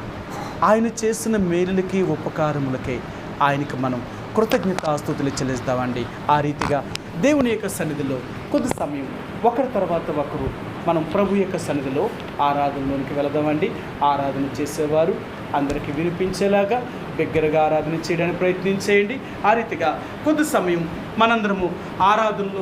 ఆయన చేసిన మేలులకి ఉపకారములకి ఆయనకి మనం కృతజ్ఞతాస్తుతులు చెల్లిస్తామండి. ఆ రీతిగా దేవుని యొక్క సన్నిధిలో కొద్ది సమయం ఒకరి తర్వాత ఒకరు మనం ప్రభు యొక్క సన్నిధిలో ఆరాధనలోనికి వెళదామండి. ఆరాధన చేసేవారు అందరికీ వినిపించేలాగా దగ్గరగా ఆరాధన చేయడానికి ప్రయత్నించేయండి. ఆ రీతిగా కొద్ది సమయం మనందరము ఆరాధనలో